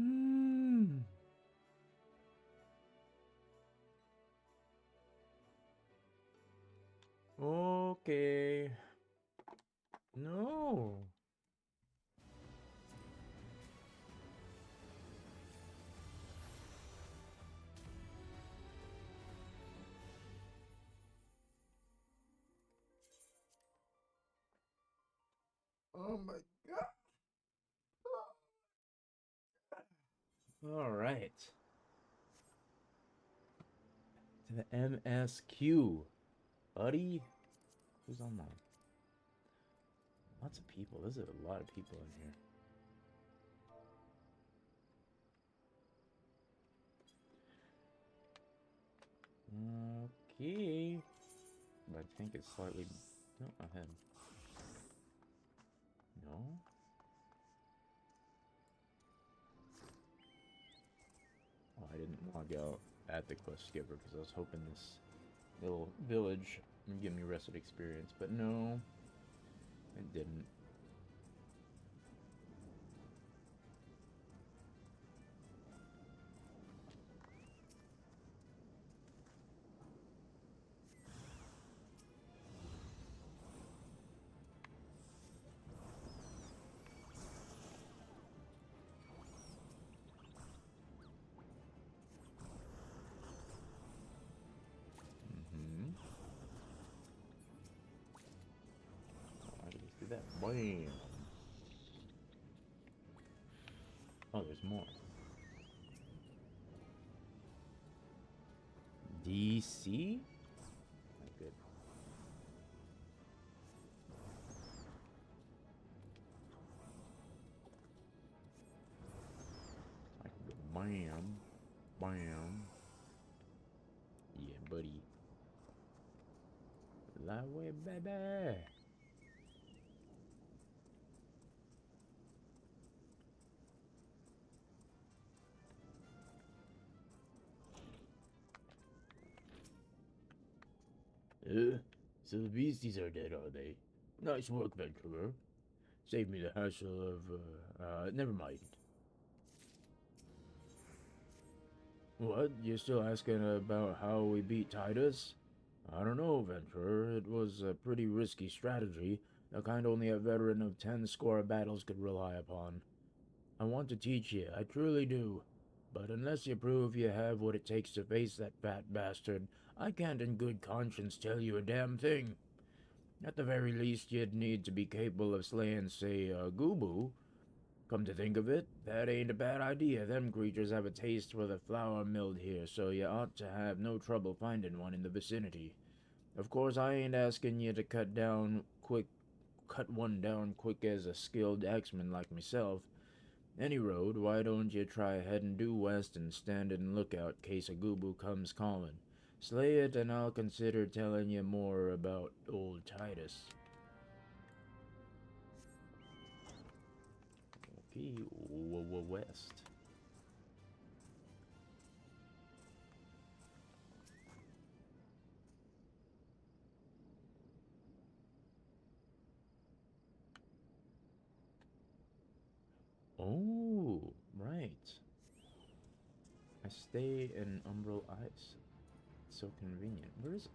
Hmm. Okay. No. Oh my god. All right. To the MSQ, buddy. Who's online? Lots of people. There's a lot of people in here. Okay. I think it's slightly. No, ahead. No? Oh, I didn't log out at the quest skipper because I was hoping this little village would give me rested experience, but no, it didn't. Mm-hmm. Oh, I just did that. Bam! Oh, there's more. DC? Oh, good. I can go bam, bam. Yeah, buddy. That way, baby. So the beasties are dead, are they? Nice work, Venturer. Save me the hassle of, never mind. What? You're still asking about how we beat Titus? I don't know, Venturer. It was a pretty risky strategy, the kind only a veteran of 10 score battles could rely upon. I want to teach you, I truly do. But unless you prove you have what it takes to face that fat bastard, I can't in good conscience tell you a damn thing. At the very least, you'd need to be capable of slaying, say, a Goobu. Come to think of it, that ain't a bad idea. Them creatures have a taste for the flour milled here, so you ought to have no trouble finding one in the vicinity. Of course, I ain't asking you to cut one down quick as a skilled axeman like myself. Any road, why don't you try heading due west and stand in lookout case a Goobu comes calling? Slay it, and I'll consider telling you more about old Titus. Okay, west. Oh, right. I stay in Umbral Ice. It's so convenient. Where is it?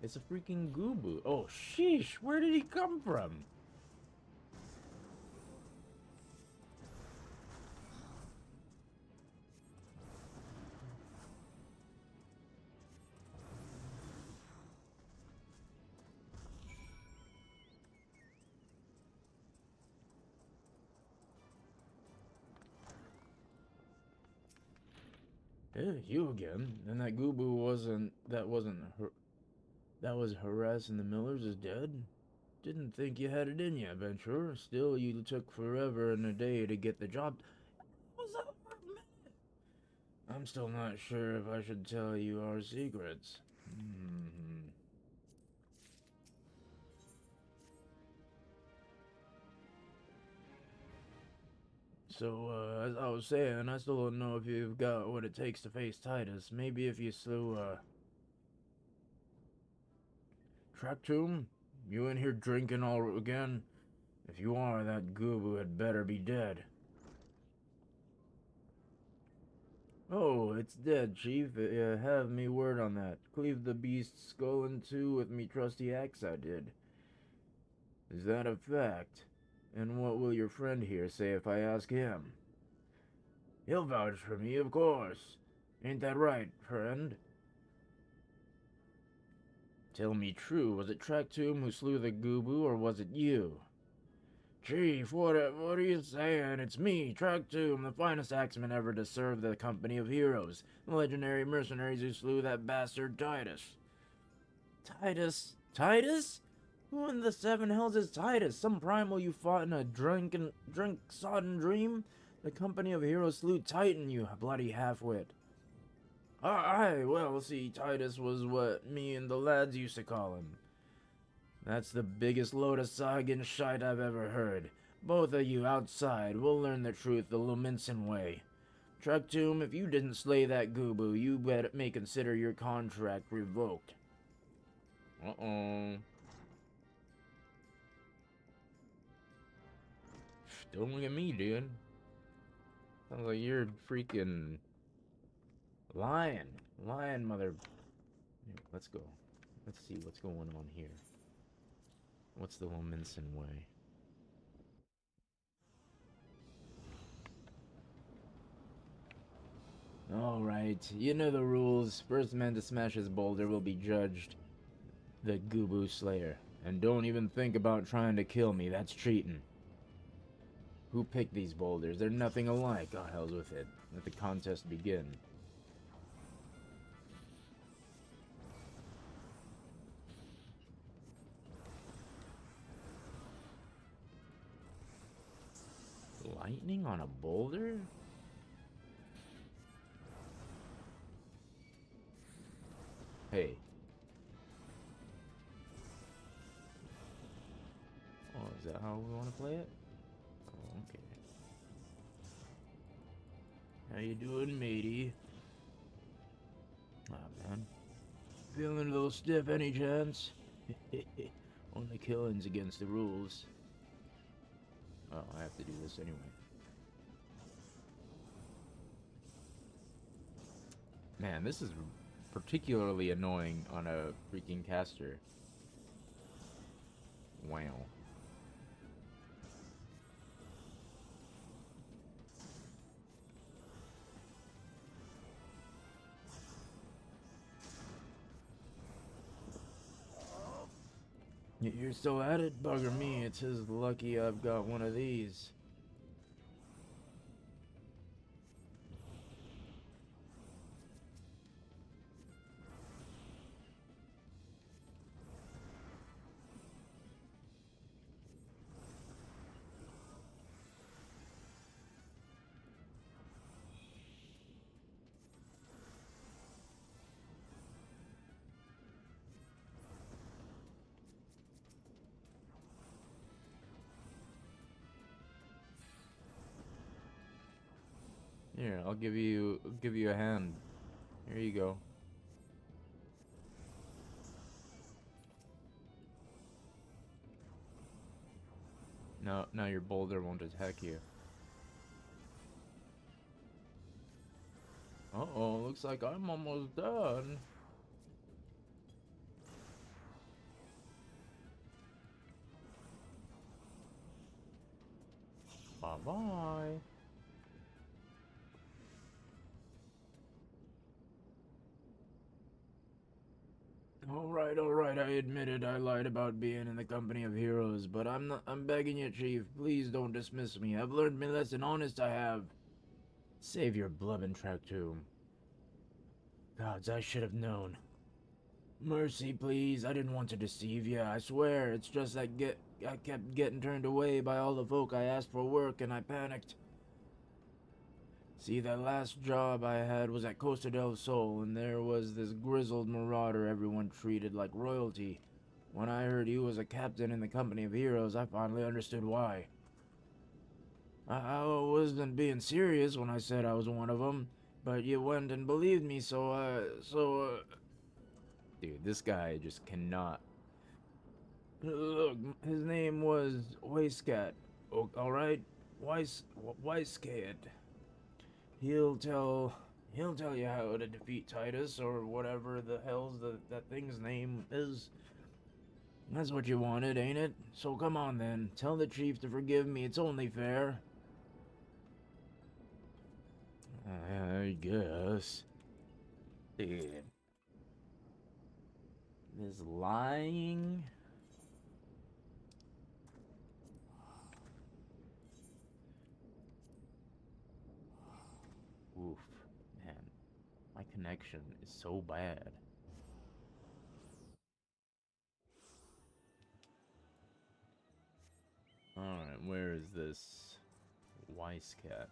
It's a freaking Goobu. Oh, sheesh. Where did he come from? You again. And that Goobu wasn't. That was harassing the Millers is dead? Didn't think you had it in you, adventurer. Still, you took forever and a day to get the job. Was that for a minute? I'm still not sure if I should tell you our secrets. Hmm. So, as I was saying, I still don't know if you've got what it takes to face Titus. Maybe if you slew, Tractum? You in here drinking all again? If you are, that Goobu had better be dead. Oh, it's dead, Chief. Have me word on that. Cleave the beast's skull in two with me trusty axe I did. Is that a fact? And what will your friend here say if I ask him? He'll vouch for me, of course. Ain't that right, friend? Tell me true, was it Traktoom who slew the Goobu, or was it you? Chief, what are you saying? It's me, Traktoom, the finest axeman ever to serve the company of heroes, the legendary mercenaries who slew that bastard Titus. Titus? Titus? Who in the seven hells is Titus? Some primal you fought in a drink-sodden dream? The company of heroes slew Titan, you bloody half-wit. Aye, well, see, Titus was what me and the lads used to call him. That's the biggest load of Sagan shite I've ever heard. Both of you outside will learn the truth the Luminson way. Traktoom, if you didn't slay that Goobu, you may consider your contract revoked. Uh-oh. Don't look at me, dude. Sounds like you're freaking lying. Lying, mother. Here, let's go. Let's see what's going on here. What's the Wilminson way? Alright, you know the rules. First man to smash his boulder will be judged the Goobu Slayer. And don't even think about trying to kill me, that's cheating. Who picked these boulders? They're nothing alike. Oh, hell's with it. Let the contest begin. Lightning on a boulder? Hey. Oh, is that how we want to play it? Oh, okay. How you doing, matey? Ah, man. Feeling a little stiff, any chance? Only killing's against the rules. Oh, I have to do this anyway. Man, this is particularly annoying on a freaking caster. Wow. You're still at it? Bugger me, it's his lucky I've got one of these. Here, I'll give you a hand. Here you go. No, now your boulder won't attack you. Uh-oh, looks like I'm almost done. Bye-bye. All right, I admit it, I lied about being in the company of heroes, but I'm begging you, Chief, please don't dismiss me. I've learned my lesson, honest I have. Save your blubbing Traktoom. Gods, I should have known. Mercy, please, I didn't want to deceive you, I swear, it's just that I kept getting turned away by all the folk I asked for work and I panicked. See, that last job I had was at Costa del Sol, and there was this grizzled marauder everyone treated like royalty. When I heard you was a captain in the company of heroes, I finally understood why. I wasn't being serious when I said I was one of them, but you went and believed me, Dude, this guy just cannot. Look, his name was Waistcat. Oh, alright? Waistcat. He'll tell He'll tell you how to defeat Titus, or whatever the hell's that thing's name is. That's what you wanted, ain't it? So come on then, tell the chief to forgive me, it's only fair. I guess. Dude. This lying... Oof, man. My connection is so bad. Alright, where is this Weiss cat?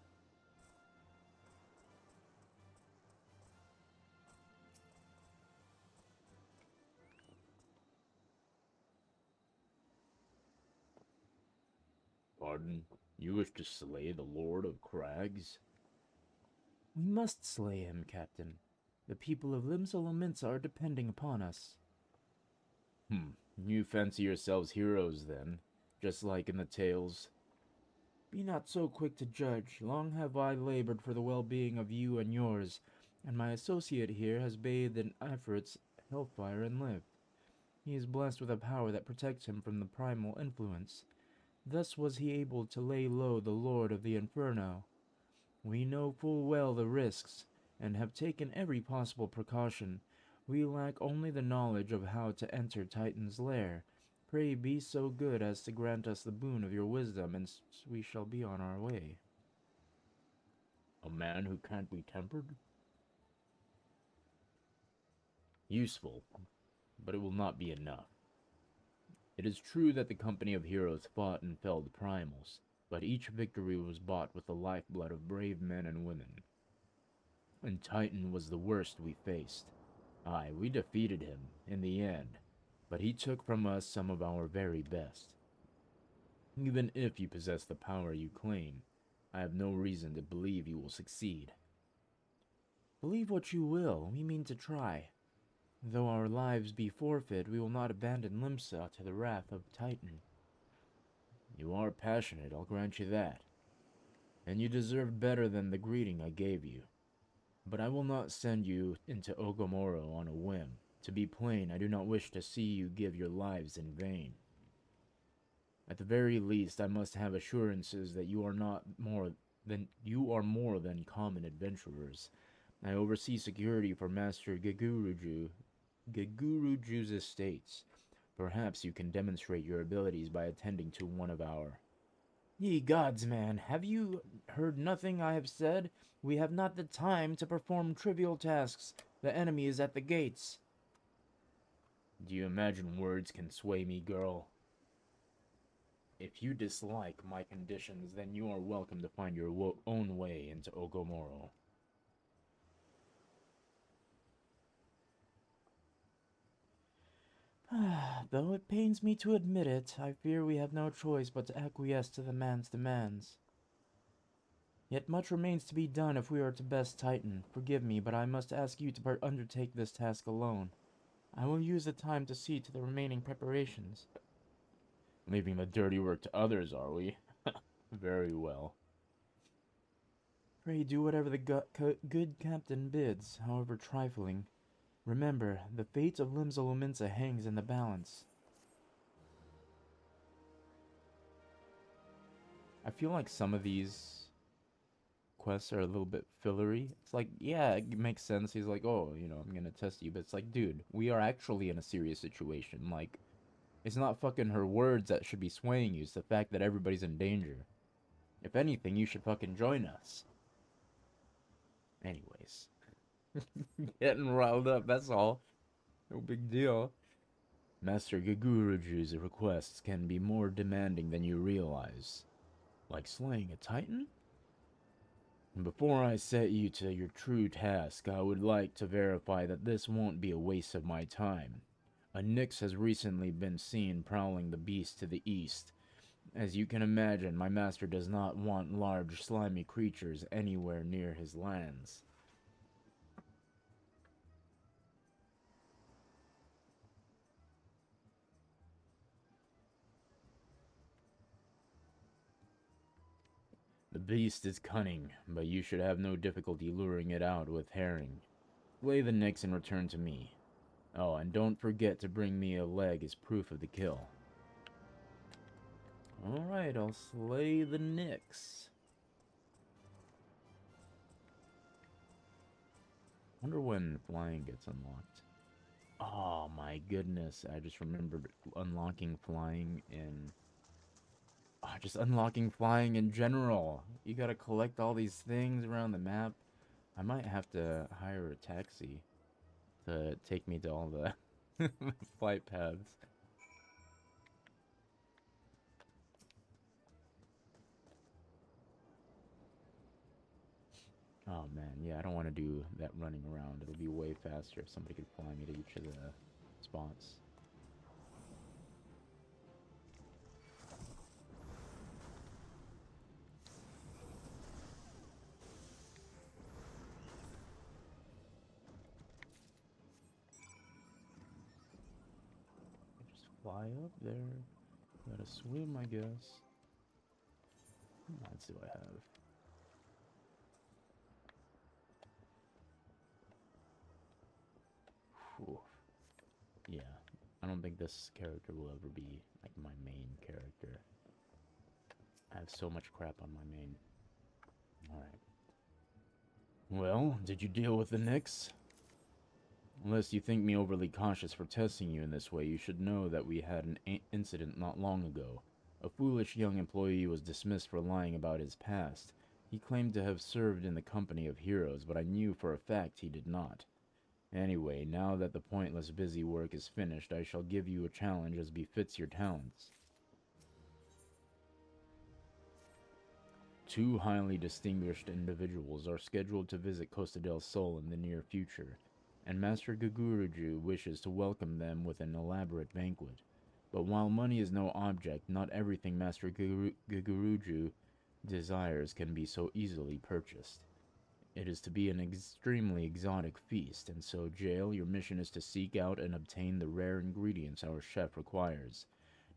Pardon? You wish to slay the Lord of Crags? We must slay him, Captain. The people of Limsa are depending upon us. You fancy yourselves heroes, then, just like in the tales. Be not so quick to judge. Long have I labored for the well-being of you and yours, and my associate here has bathed in efforts, hellfire, and lived. He is blessed with a power that protects him from the primal influence. Thus was he able to lay low the Lord of the Inferno. We know full well the risks, and have taken every possible precaution. We lack only the knowledge of how to enter Titan's lair. Pray be so good as to grant us the boon of your wisdom, and we shall be on our way. A man who can't be tempered? Useful, but it will not be enough. It is true that the company of heroes fought and felled primals, but each victory was bought with the lifeblood of brave men and women. And Titan was the worst we faced. Aye, we defeated him, in the end, but he took from us some of our very best. Even if you possess the power you claim, I have no reason to believe you will succeed. Believe what you will, we mean to try. Though our lives be forfeit, we will not abandon Limsa to the wrath of Titan. You are passionate, I'll grant you that. And you deserve better than the greeting I gave you. But I will not send you into Ogomoro on a whim. To be plain, I do not wish to see you give your lives in vain. At the very least, I must have assurances that you are more than common adventurers. I oversee security for Master Geguruju's estates. Perhaps you can demonstrate your abilities by attending to one of our... Ye gods, man, have you heard nothing I have said? We have not the time to perform trivial tasks. The enemy is at the gates. Do you imagine words can sway me, girl? If you dislike my conditions, then you are welcome to find your own way into Ogomoro. Though it pains me to admit it, I fear we have no choice but to acquiesce to the man's demands. Yet much remains to be done if we are to best Titan. Forgive me, but I must ask you to undertake this task alone. I will use the time to see to the remaining preparations. Leaving the dirty work to others, are we? Very well. Pray do whatever the good captain bids, however trifling. Remember, the fate of Limsa hangs in the balance. I feel like some of these quests are a little bit fillery. It's like, yeah, it makes sense. He's like, oh, I'm gonna test you. But it's like, dude, we are actually in a serious situation. Like, it's not fucking her words that should be swaying you. It's the fact that everybody's in danger. If anything, you should fucking join us. Anyways. Getting riled up, that's all. No big deal. Master Geguruju's requests can be more demanding than you realize. Like slaying a titan? Before I set you to your true task, I would like to verify that this won't be a waste of my time. A Nyx has recently been seen prowling the beast to the east. As you can imagine, my master does not want large, slimy creatures anywhere near his lands. The beast is cunning, but you should have no difficulty luring it out with herring. Flay the Nix and return to me. Oh, and don't forget to bring me a leg as proof of the kill. Alright, I'll slay the Nix. Wonder when flying gets unlocked. Oh my goodness, I just remembered unlocking flying in... Oh, just unlocking flying in general. You gotta collect all these things around the map. I might have to hire a taxi to take me to all the flight paths. Oh man, yeah, I don't want to do that running around. It'll be way faster if somebody could fly me to each of the spots. Just fly up there. Gotta swim, I guess. Let's see what I have. Whew. Yeah, I don't think this character will ever be like my main character. I have so much crap on my main. Alright. Well, did you deal with the Nix? Unless you think me overly cautious for testing you in this way, you should know that we had an incident not long ago. A foolish young employee was dismissed for lying about his past. He claimed to have served in the company of heroes, but I knew for a fact he did not. Anyway, now that the pointless busy work is finished, I shall give you a challenge as befits your talents. Two highly distinguished individuals are scheduled to visit Costa del Sol in the near future, and Master Guguruju wishes to welcome them with an elaborate banquet. But while money is no object, not everything Master Guguruju desires can be so easily purchased. It is to be an extremely exotic feast, and so, Jail, your mission is to seek out and obtain the rare ingredients our chef requires.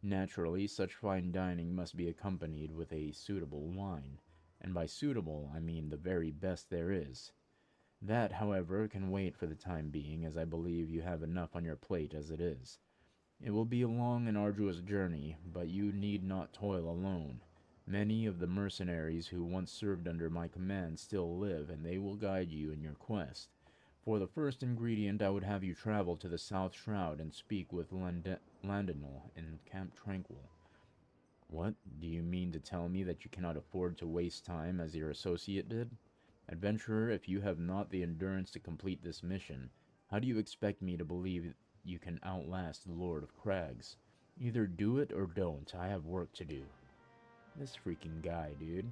Naturally, such fine dining must be accompanied with a suitable wine, and by suitable, I mean the very best there is. That, however, can wait for the time being, as I believe you have enough on your plate as it is. It will be a long and arduous journey, but you need not toil alone. Many of the mercenaries who once served under my command still live, and they will guide you in your quest. For the first ingredient, I would have you travel to the South Shroud and speak with Landinal in Camp Tranquil. What? Do you mean to tell me that you cannot afford to waste time as your associate did? Adventurer, if you have not the endurance to complete this mission, how do you expect me to believe you can outlast the Lord of Crags? Either do it or don't. I have work to do. This freaking guy, dude.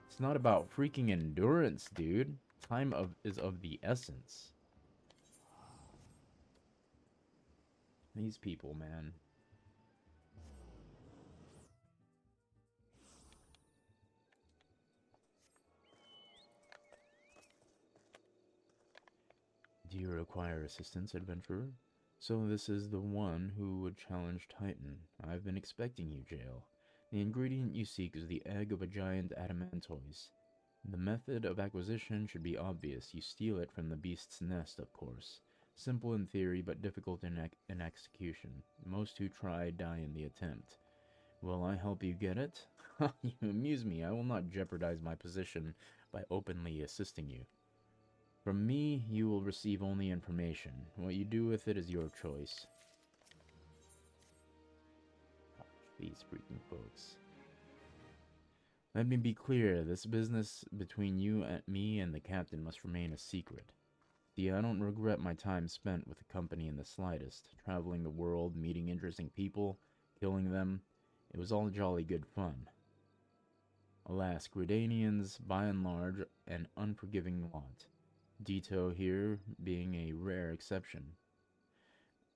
It's not about freaking endurance, dude. Time is of the essence. These people, man. Do you require assistance, adventurer? So this is the one who would challenge Titan. I've been expecting you, Jail. The ingredient you seek is the egg of a giant adamantoise. The method of acquisition should be obvious. You steal it from the beast's nest, of course. Simple in theory, but difficult in execution. Most who try die in the attempt. Will I help you get it? You amuse me. I will not jeopardize my position by openly assisting you. From me, you will receive only information. What you do with it is your choice. Gosh, these freaking folks. Let me be clear, this business between you and me and the captain must remain a secret. See, I don't regret my time spent with the company in the slightest, traveling the world, meeting interesting people, killing them. It was all jolly good fun. Alas, Gridanians, by and large, an unforgiving lot. Dito here being a rare exception.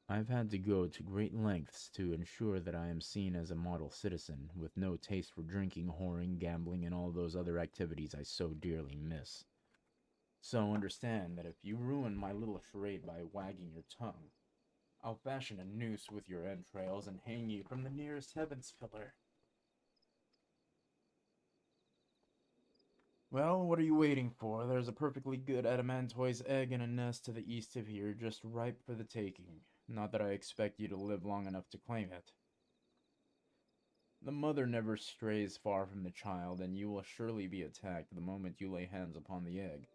I've had to go to great lengths to ensure that I am seen as a model citizen, with no taste for drinking, whoring, gambling, and all those other activities I so dearly miss. So understand that if you ruin my little charade by wagging your tongue, I'll fashion a noose with your entrails and hang you from the nearest heavens pillar. Well, what are you waiting for? There's a perfectly good adamantoise egg in a nest to the east of here, just ripe for the taking. Not that I expect you to live long enough to claim it. The mother never strays far from the child, and you will surely be attacked the moment you lay hands upon the egg.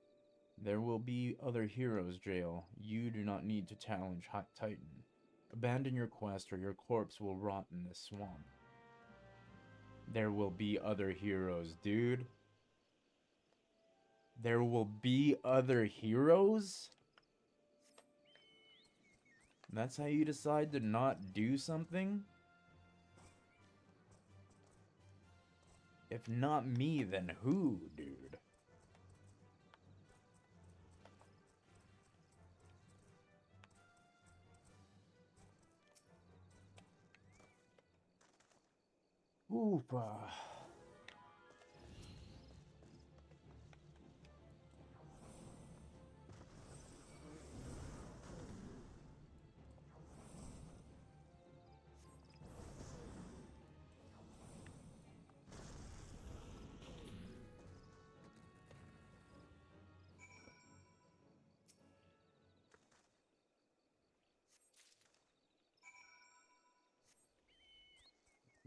There will be other heroes, Jail. You do not need to challenge Hot Titan. Abandon your quest or your corpse will rot in this swamp. There will be other heroes, dude. There will be other heroes? That's how you decide to not do something? If not me, then who, dude? Oopa.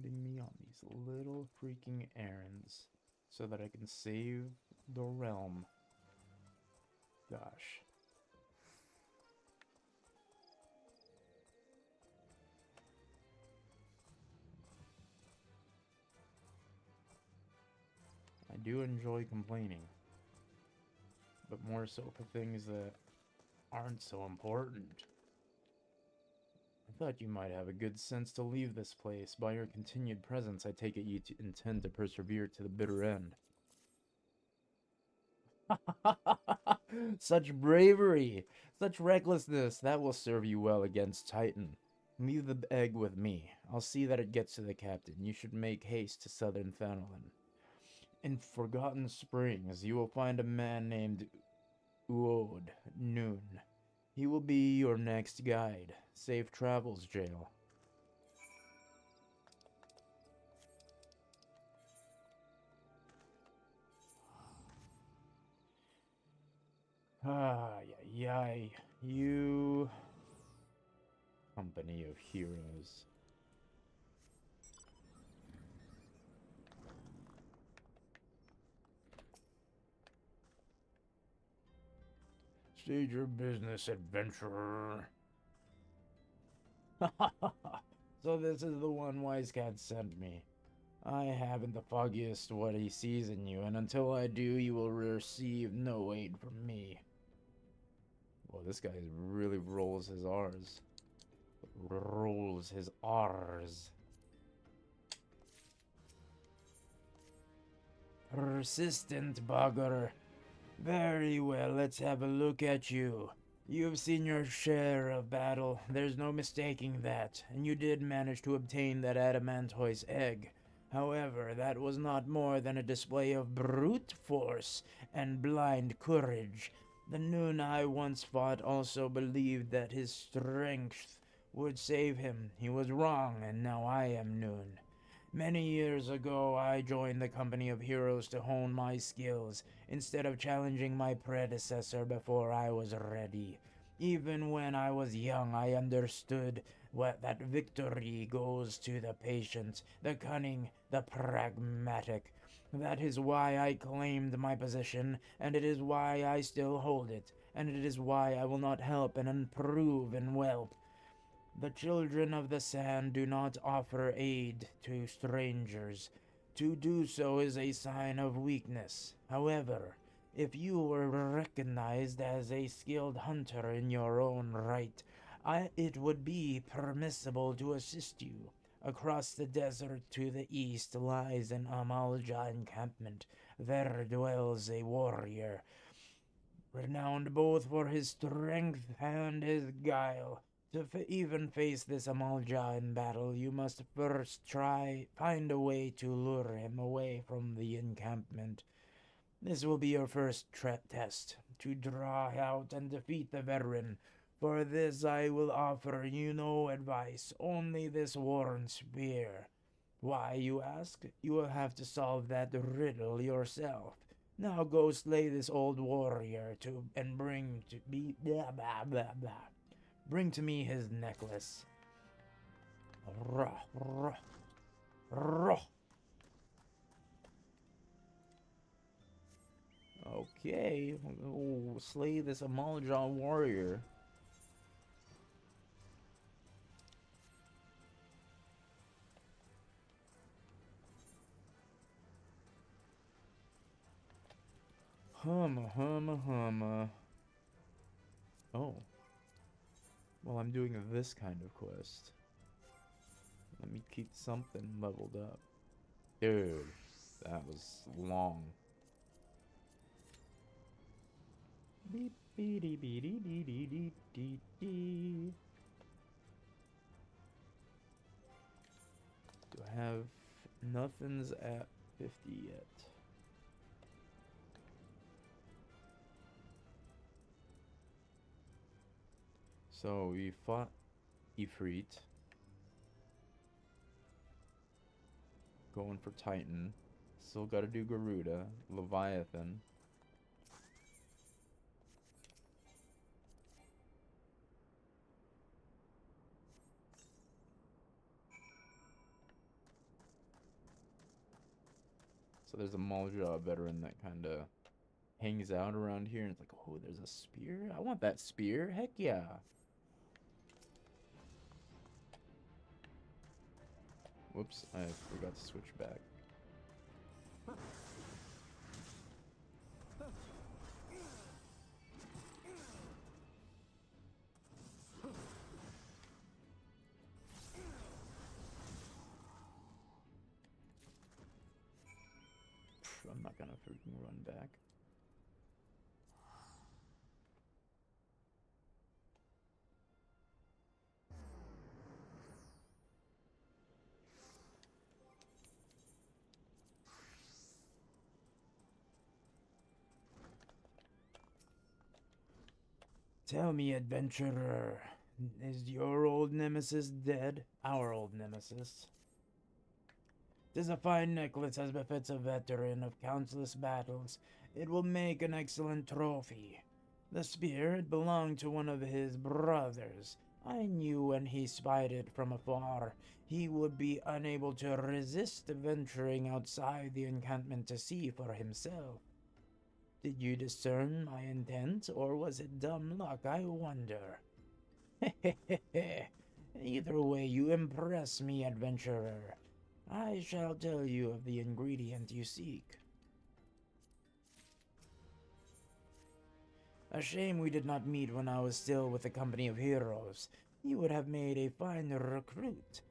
Putting me on these little freaking errands so that I can save the realm. Gosh. I do enjoy complaining, but more so for things that aren't so important. I thought you might have a good sense to leave this place. By your continued presence, I take it you intend to persevere to the bitter end. Such bravery! Such recklessness! That will serve you well against Titan. Leave the egg with me. I'll see that it gets to the captain. You should make haste to southern Fenelon. In Forgotten Springs, you will find a man named Uod Noon. He will be your next guide. Safe travels, Jail. Ay. You... Company of heroes. State your business, adventurer. So this is the one Wise Cat sent me. I haven't the foggiest what he sees in you, and until I do, you will receive no aid from me. Well, this guy really rolls his R's. Rolls his R's. Persistent bugger. Very well, let's have a look at you. You've seen your share of battle, there's no mistaking that, and you did manage to obtain that adamantoise egg. However, that was not more than a display of brute force and blind courage. The Noon I once fought also believed that his strength would save him. He was wrong, and now I am Noon. Many years ago, I joined the company of heroes to hone my skills, instead of challenging my predecessor before I was ready. Even when I was young, I understood that victory goes to the patient, the cunning, the pragmatic. That is why I claimed my position, and it is why I still hold it, and it is why I will not help and improve and whelp. The children of the sand do not offer aid to strangers. To do so is a sign of weakness. However, if you were recognized as a skilled hunter in your own right, it would be permissible to assist you. Across the desert to the east lies an Amalja encampment. There dwells a warrior, renowned both for his strength and his guile. To even face this Amalja in battle, you must first find a way to lure him away from the encampment. This will be your first test, to draw out and defeat the veteran. For this I will offer you no advice, only this worn spear. Why, you ask? You will have to solve that riddle yourself. Now go slay this old warrior and bring to me blah blah blah blah. Bring to me his necklace. Ruh, ruh, ruh. Okay, we'll slay this Amaljaw warrior. Humma, humma, humma. Oh. Well, I'm doing this kind of quest. Let me keep something leveled up. Dude, that was long. Beep, beady, beady, dee, dee, dee, dee, dee. Do I have... Nothing's at 50 yet. So we fought Ifrit. Going for Titan. Still gotta do Garuda. Leviathan. So there's a Maljaw veteran that kinda hangs out around here and it's like, oh, there's a spear? I want that spear. Heck yeah. Whoops, I forgot to switch back. I'm not gonna freaking run back. Tell me, adventurer, is your old nemesis dead? Our old nemesis. 'Tis a fine necklace as befits a veteran of countless battles. It will make an excellent trophy. The spear, it belonged to one of his brothers. I knew when he spied it from afar, he would be unable to resist venturing outside the encampment to see for himself. Did you discern my intent, or was it dumb luck, I wonder? Either way, you impress me, adventurer. I shall tell you of the ingredient you seek. A shame we did not meet when I was still with the company of heroes. You would have made a fine recruit.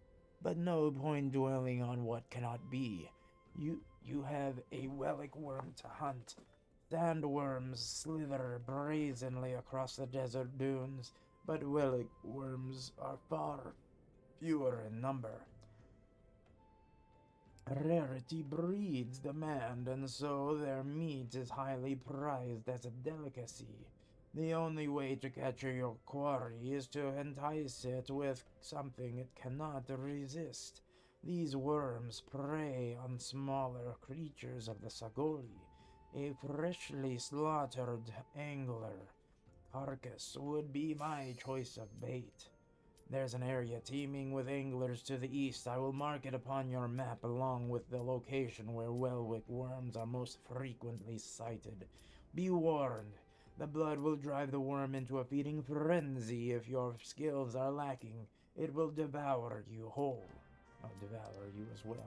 But no point dwelling on what cannot be. You have a Wellick worm to hunt. Sandworms slither brazenly across the desert dunes, but Wellick worms are far fewer in number. Rarity breeds demand, and so their meat is highly prized as a delicacy. The only way to capture your quarry is to entice it with something it cannot resist. These worms prey on smaller creatures of the Sagoli. A freshly slaughtered angler carcass would be my choice of bait. There's an area teeming with anglers to the east. I will mark it upon your map along with the location where Welwick worms are most frequently sighted. Be warned, the blood will drive the worm into a feeding frenzy if your skills are lacking. It will devour you whole. I'll devour you as well.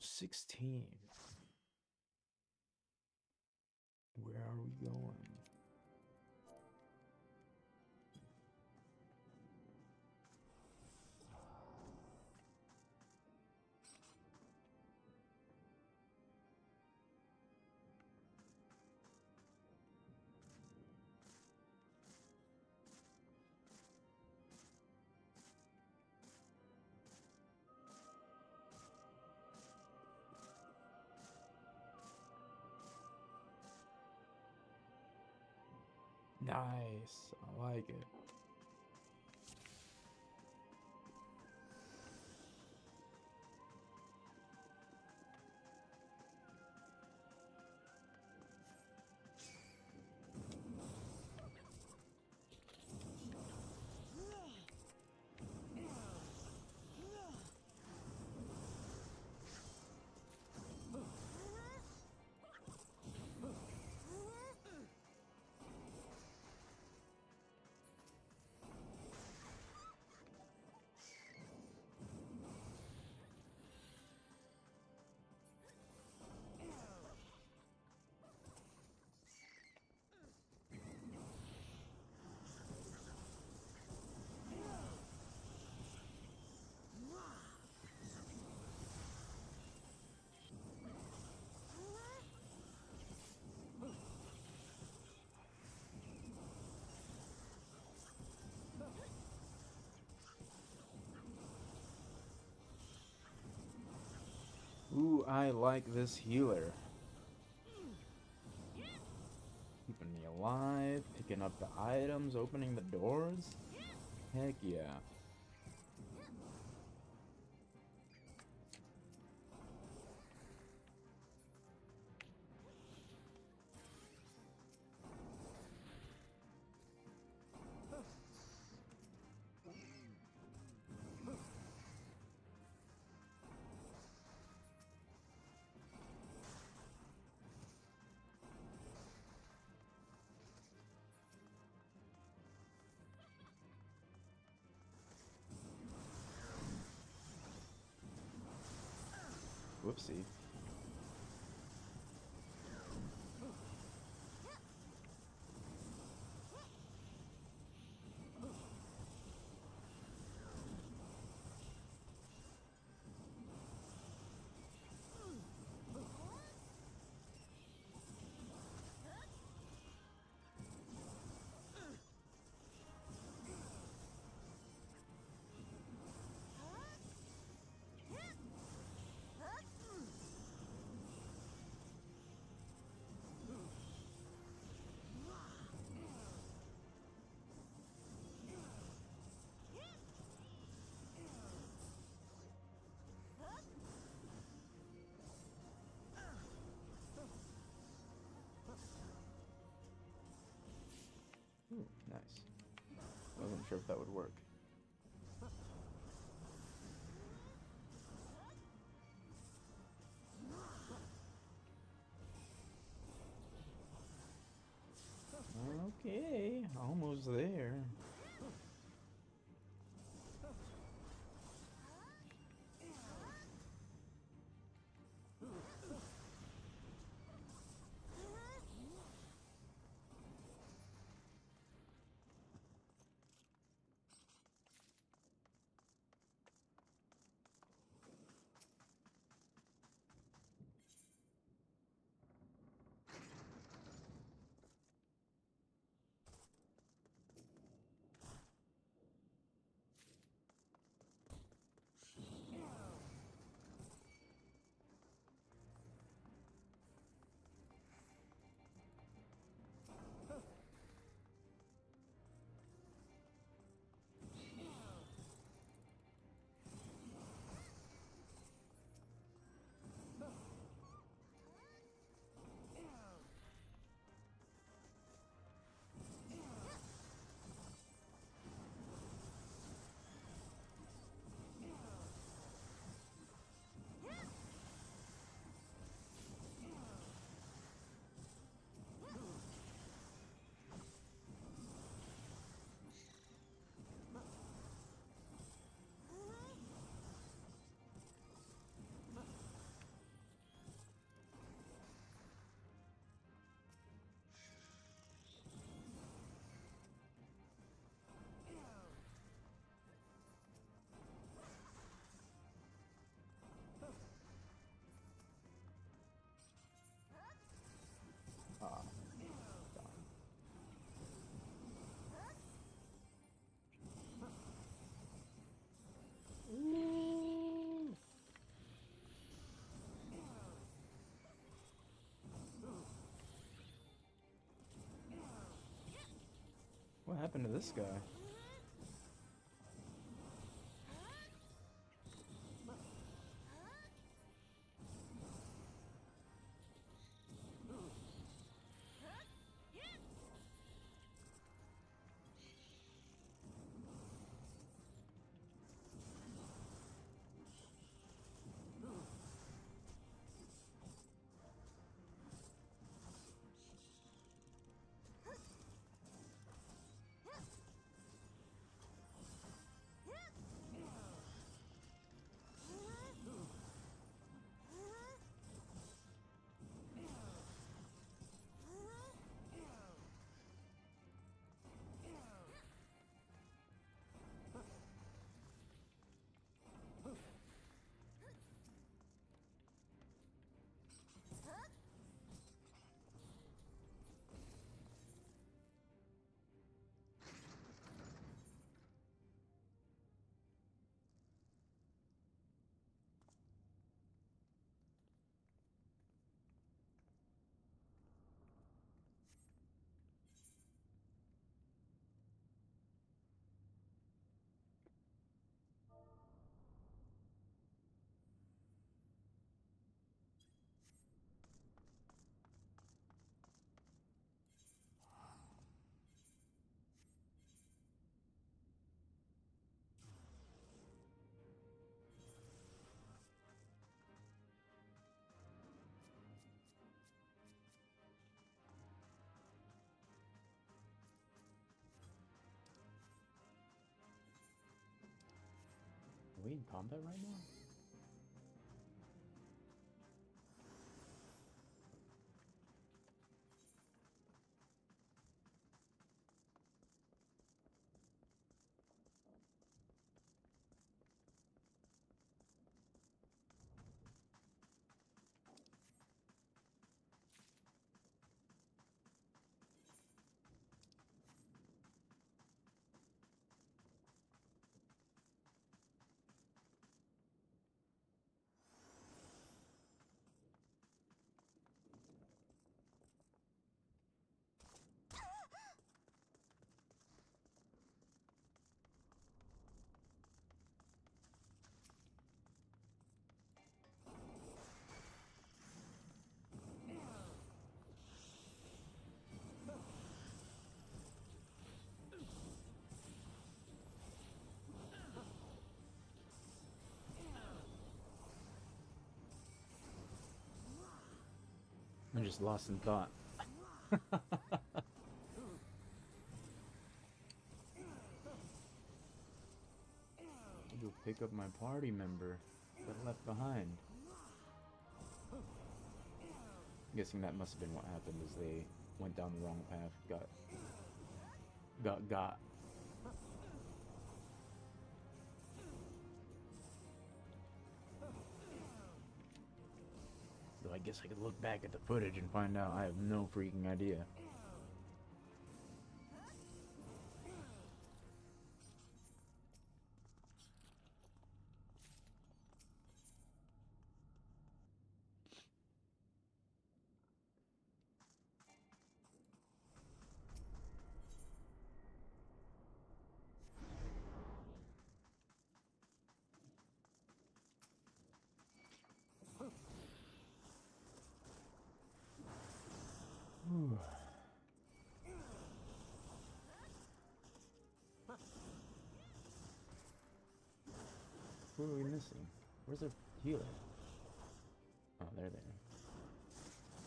16. Where are we going? Nice. I like it. I like this healer. Keeping me alive, picking up the items, opening the doors. Heck yeah. Whoopsie. Ooh, nice. Wasn't sure if that would work. Okay, almost there. Ah, darn. Ooh. What happened to this guy? combat right now? I'm just lost in thought. Go pick up my party member that I left behind. I'm guessing that must have been what happened, as they went down the wrong path, got. Though I guess I could look back at the footage and find out I have no freaking idea. Who are we missing? Where's our healer? Oh, they're there.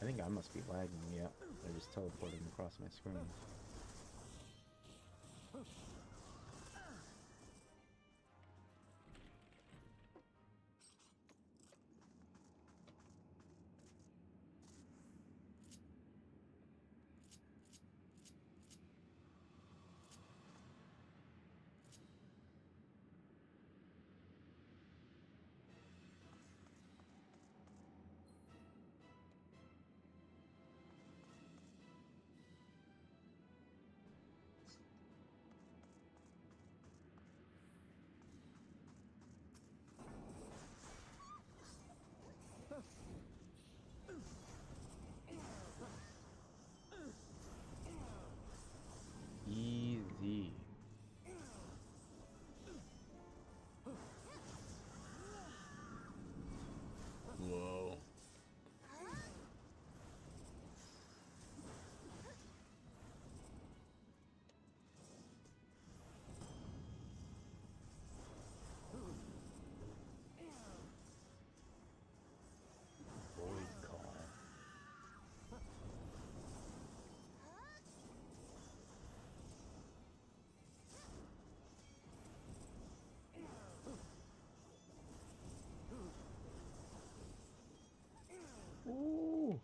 I think I must be lagging, yeah. They're just teleporting across my screen. Easy. Whoa. Void call. Ooh.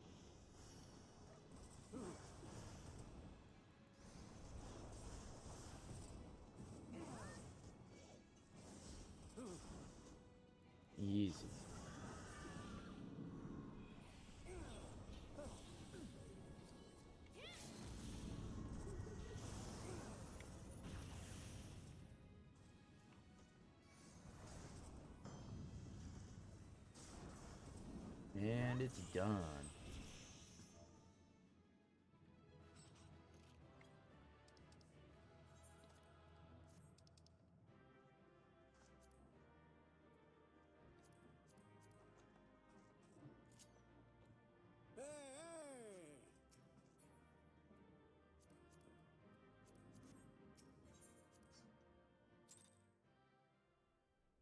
Easy. And it's done.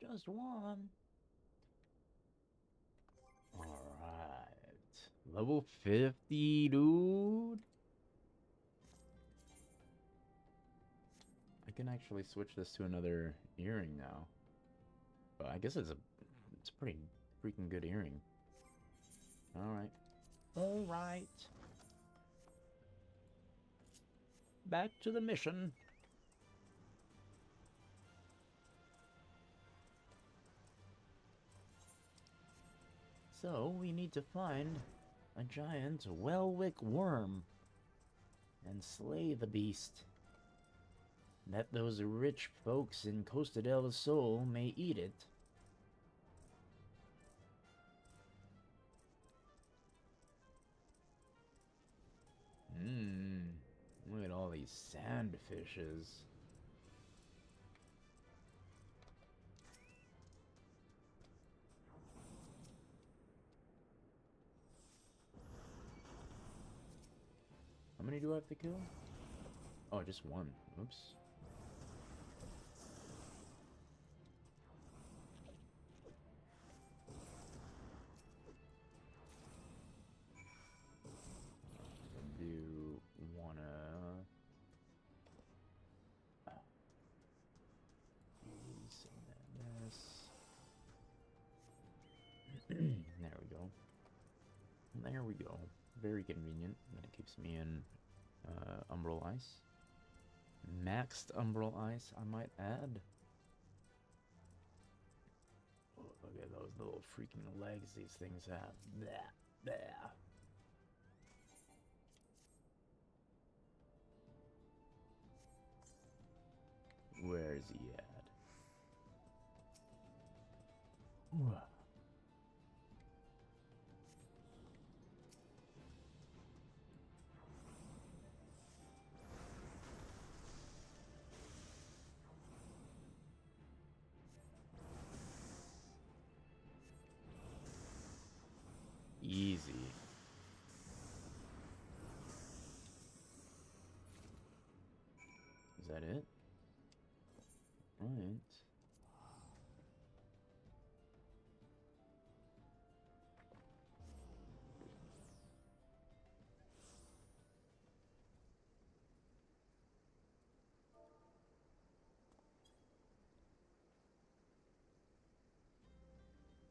Just one. Alright. Level 50, dude. I can actually switch this to another earring now. I guess it's a pretty freaking good earring. Alright. Alright. Back to the mission. So, we need to find a giant Welwick worm and slay the beast, that those rich folks in Costa del Sol may eat it. Look at all these sandfishes. How many do I have to kill? Oh, just one. Oops. I do wanna... There we go. There we go. Very convenient. And it keeps me in Umbral Ice. Maxed Umbral Ice, I might add. Oh, look at those little freaking legs these things have. Blah, blah. Where's he at? Easy. Is that it? Right.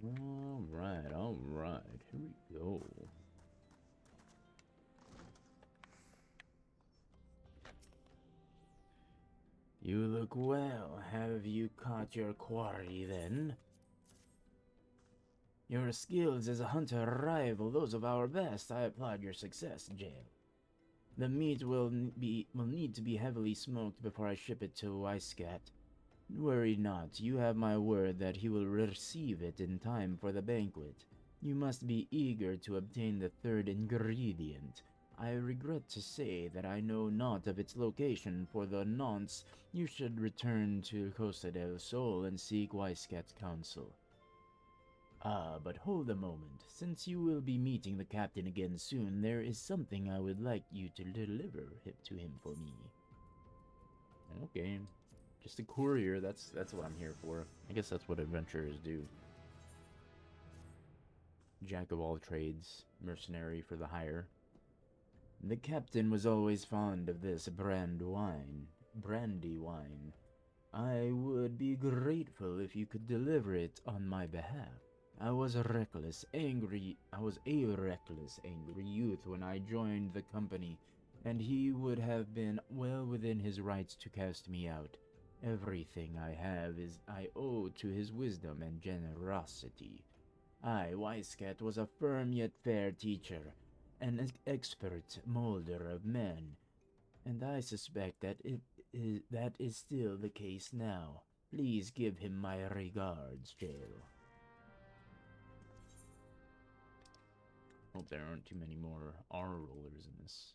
Alright, alright. Here we go. You look well. Have you caught your quarry then? Your skills as a hunter rival those of our best. I applaud your success, Jail. The meat will need to be heavily smoked before I ship it to Weiscat. Worry not, you have my word that he will receive it in time for the banquet. You must be eager to obtain the third ingredient. I regret to say that I know not of its location. For the nonce, you should return to Costa del Sol and seek Weiscat's counsel. Ah, but hold a moment. Since you will be meeting the captain again soon, there is something I would like you to deliver to him for me. Okay. Just a courier, that's what I'm here for. I guess that's what adventurers do. Jack of all trades, mercenary for the hire. The captain was always fond of this brandy wine. I would be grateful if you could deliver it on my behalf. I was a reckless, angry youth when I joined the company, and he would have been well within his rights to cast me out. Everything I have I owe to his wisdom and generosity. Weiscat was a firm yet fair teacher, an expert molder of men, and I suspect that that is still the case now. Please give him my regards, Jail. Hope there aren't too many more R rollers in this.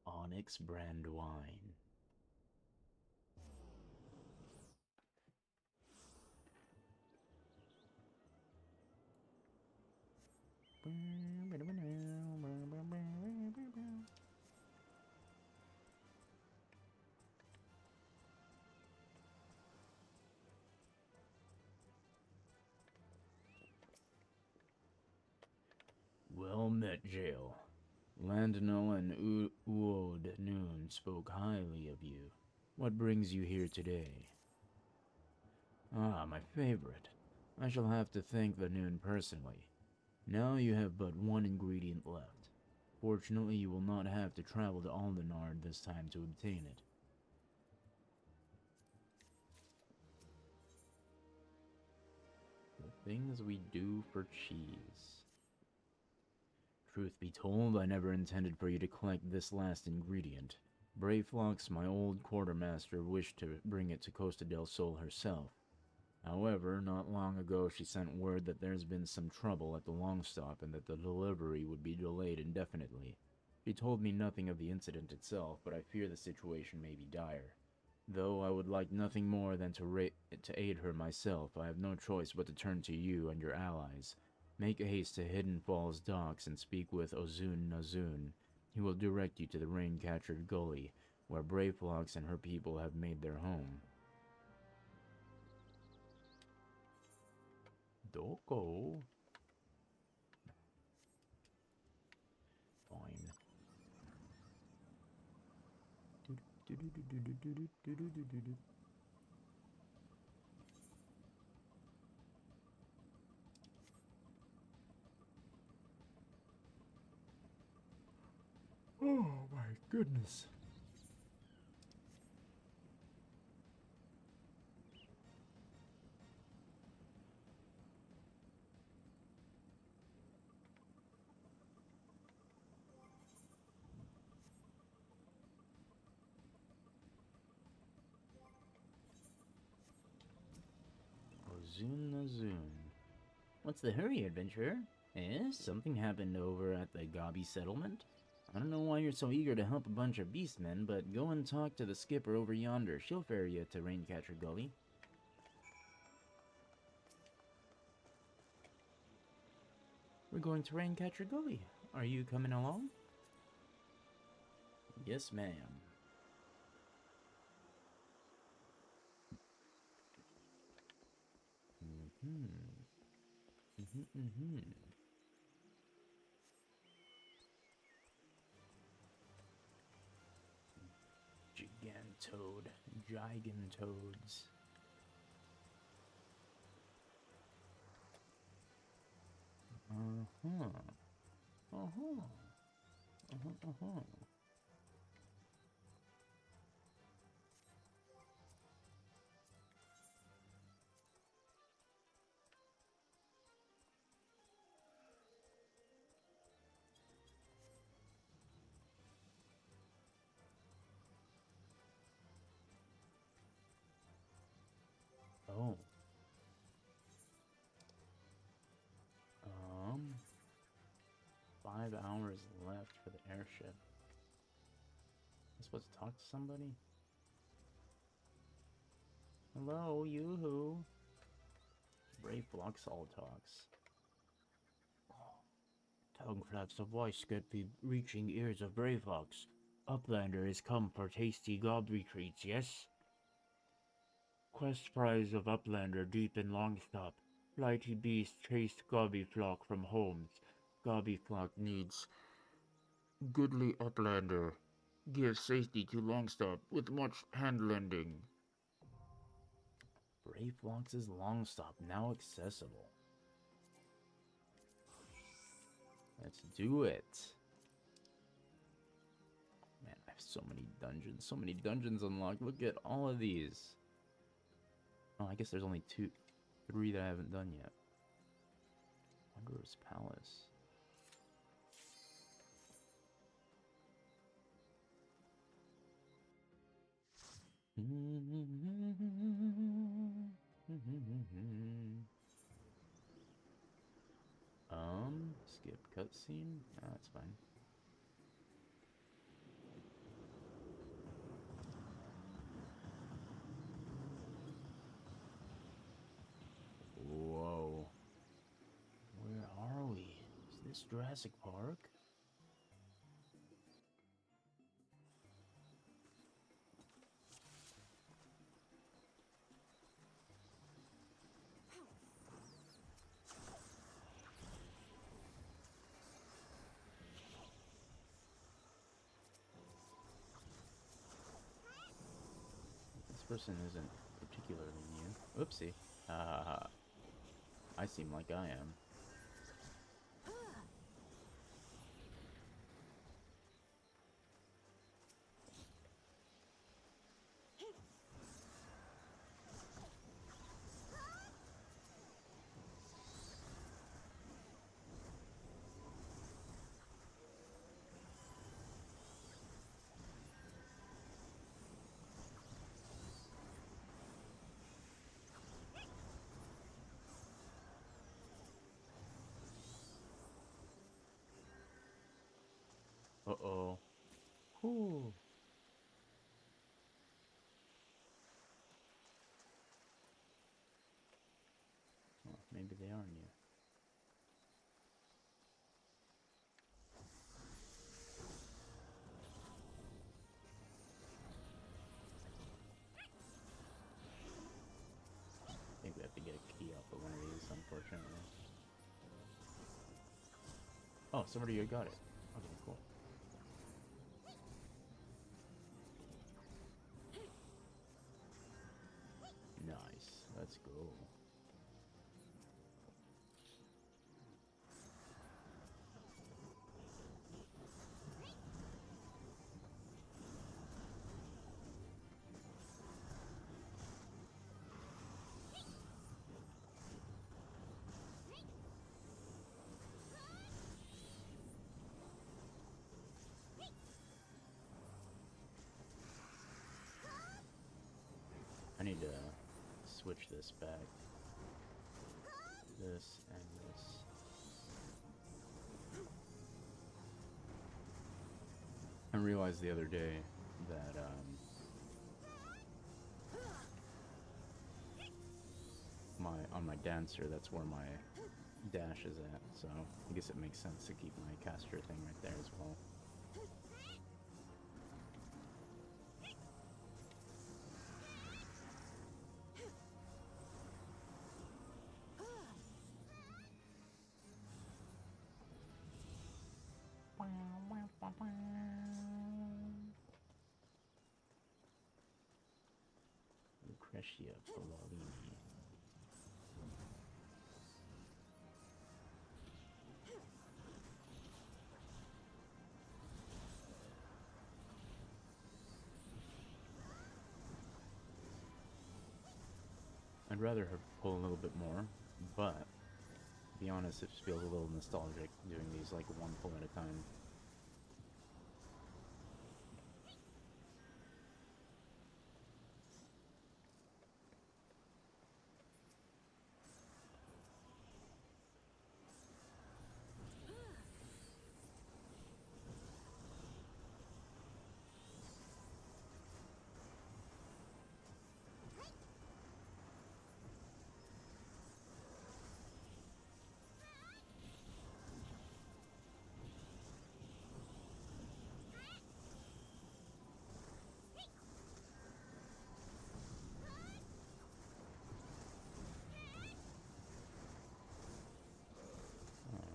Onyx brand wine. Well met, Jail. Landnell and Uod Noon spoke highly of you. What brings you here today? Ah, my favorite. I shall have to thank the Noon personally. Now you have but one ingredient left. Fortunately, you will not have to travel to Aldenard this time to obtain it. The things we do for cheese. Truth be told, I never intended for you to collect this last ingredient. Brayflox, my old quartermaster, wished to bring it to Costa del Sol herself. However, not long ago she sent word that there's been some trouble at the long stop and that the delivery would be delayed indefinitely. She told me nothing of the incident itself, but I fear the situation may be dire. Though I would like nothing more than to aid her myself, I have no choice but to turn to you and your allies. Make haste to Hidden Falls docks and speak with Ozun Nazun. He will direct you to the Raincatcher Gully, where Brayflox and her people have made their home. Doko. Fine. Oh my goodness. Ozun Nazun. What's the hurry, adventurer? Something happened over at the Gabi settlement? I don't know why you're so eager to help a bunch of beastmen, but go and talk to the skipper over yonder. She'll ferry you to Raincatcher Gully. We're going to Raincatcher Gully. Are you coming along? Yes, ma'am. Gigantoad. Gigantoads. Uh-huh. Uh-huh. Uh-huh, uh-huh. Oh. 5 hours left for the airship. I'm supposed to talk to somebody? Hello, yoo-hoo. Brayflox all talks. Tongue flaps of voice could be reaching ears of Brayflox. Uplander is come for tasty gobby treats, yes? Quest prize of Uplander deep in Longstop. Flighty beast chased gobby flock from homes. Gobby flock needs goodly Uplander. Give safety to Longstop with much hand-lending. Brayflox's Longstop now accessible. Let's do it. Man, I have so many dungeons unlocked. Look at all of these. Oh, I guess there's only 3 that I haven't done yet. Wanderer's Palace. Skip cutscene? No, that's fine. Whoa. Where are we? Is this Jurassic Park? This person isn't particularly new. Oopsie. I seem like I am. Uh-oh. Whew. Well, maybe they are new. I think we have to get a key off of one of these, unfortunately. Oh, somebody got it. Okay, cool. Nice. Let's go. I need to switch this back. This and this. I realized the other day that, on my dancer, that's where my dash is at, so I guess it makes sense to keep my caster thing right there as well. Lucretia Pololini. I'd rather her pull a little bit more, but to be honest, it just feels a little nostalgic doing these like one pull at a time.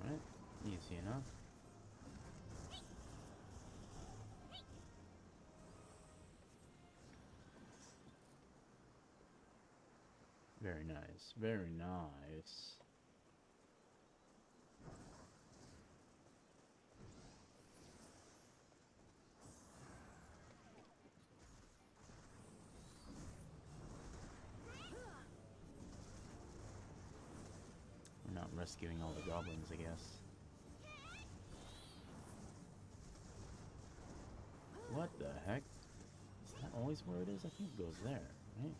Alright, easy enough. Very nice, very nice. We're not rescuing all the goblins, I guess. What the heck? Is that always where it is? I think it goes there, right?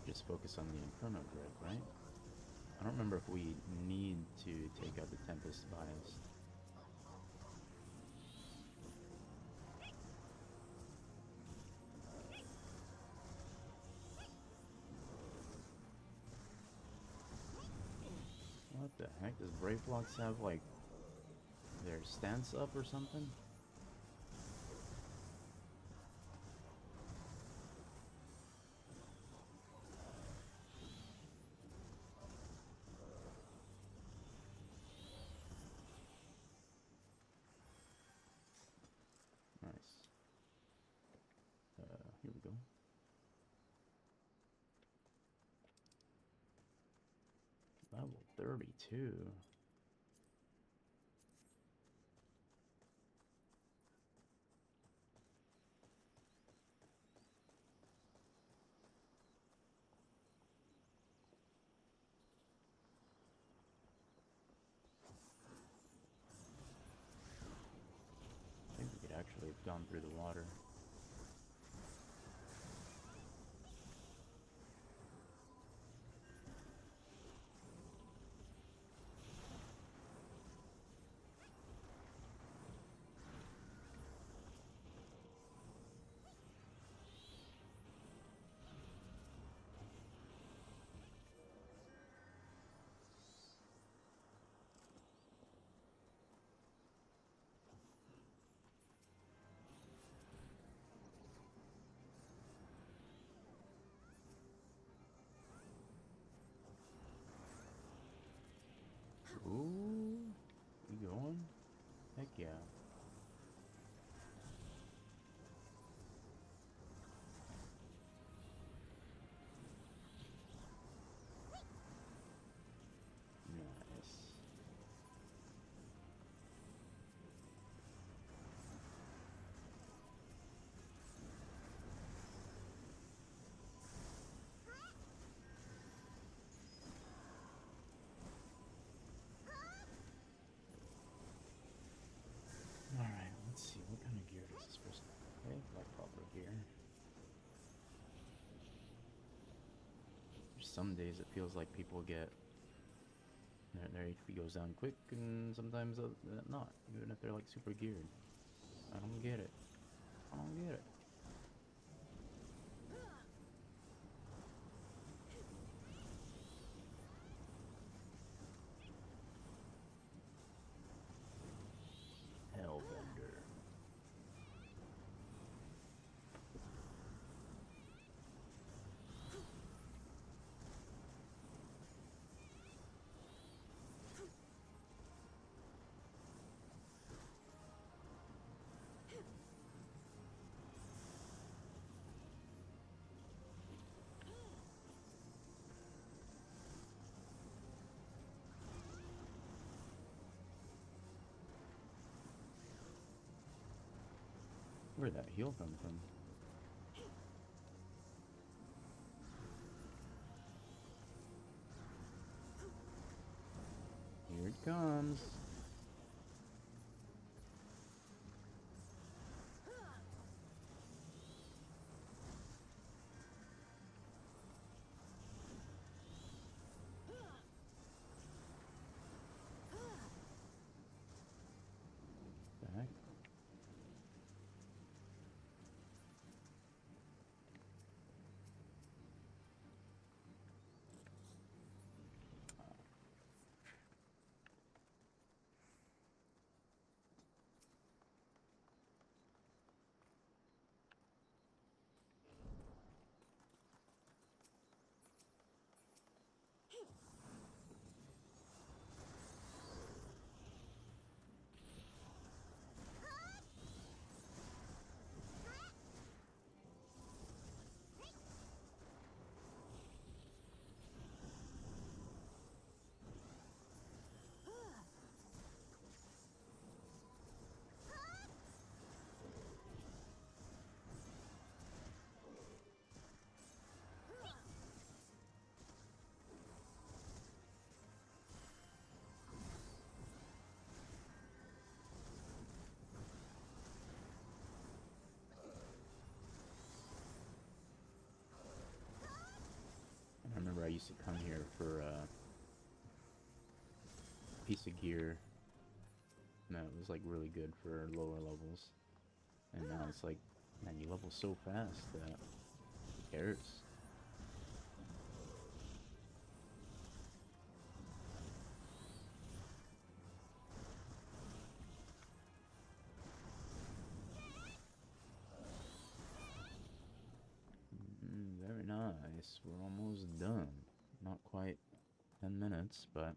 Just focus on the Inferno Grid, right? I don't remember if we need to take out the Tempest Vials. What the heck? Does Brave Blocks have, like, their stance up or something? Nice. Here we go. Level 32. I think we could actually have gone through the water. Ooh, you going? Heck yeah. Nice. Alright, let's see. What kind of gear is this supposed to be? Like proper gear. There's some days it feels like people get their HP goes down quick, and sometimes not, even if they're like super geared. I don't get it. I don't get it. Hellbender. Where'd that heal come from? Here it comes. Back. I remember I used to come here for a piece of gear that was like really good for lower levels. And now it's like, man, you level so fast that who cares? Nice, we're almost done. Not quite 10 minutes, but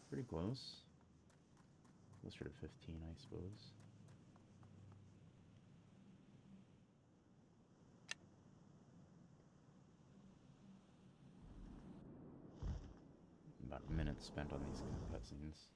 pretty close. Closer to 15, I suppose. About a minute spent on these cutscenes.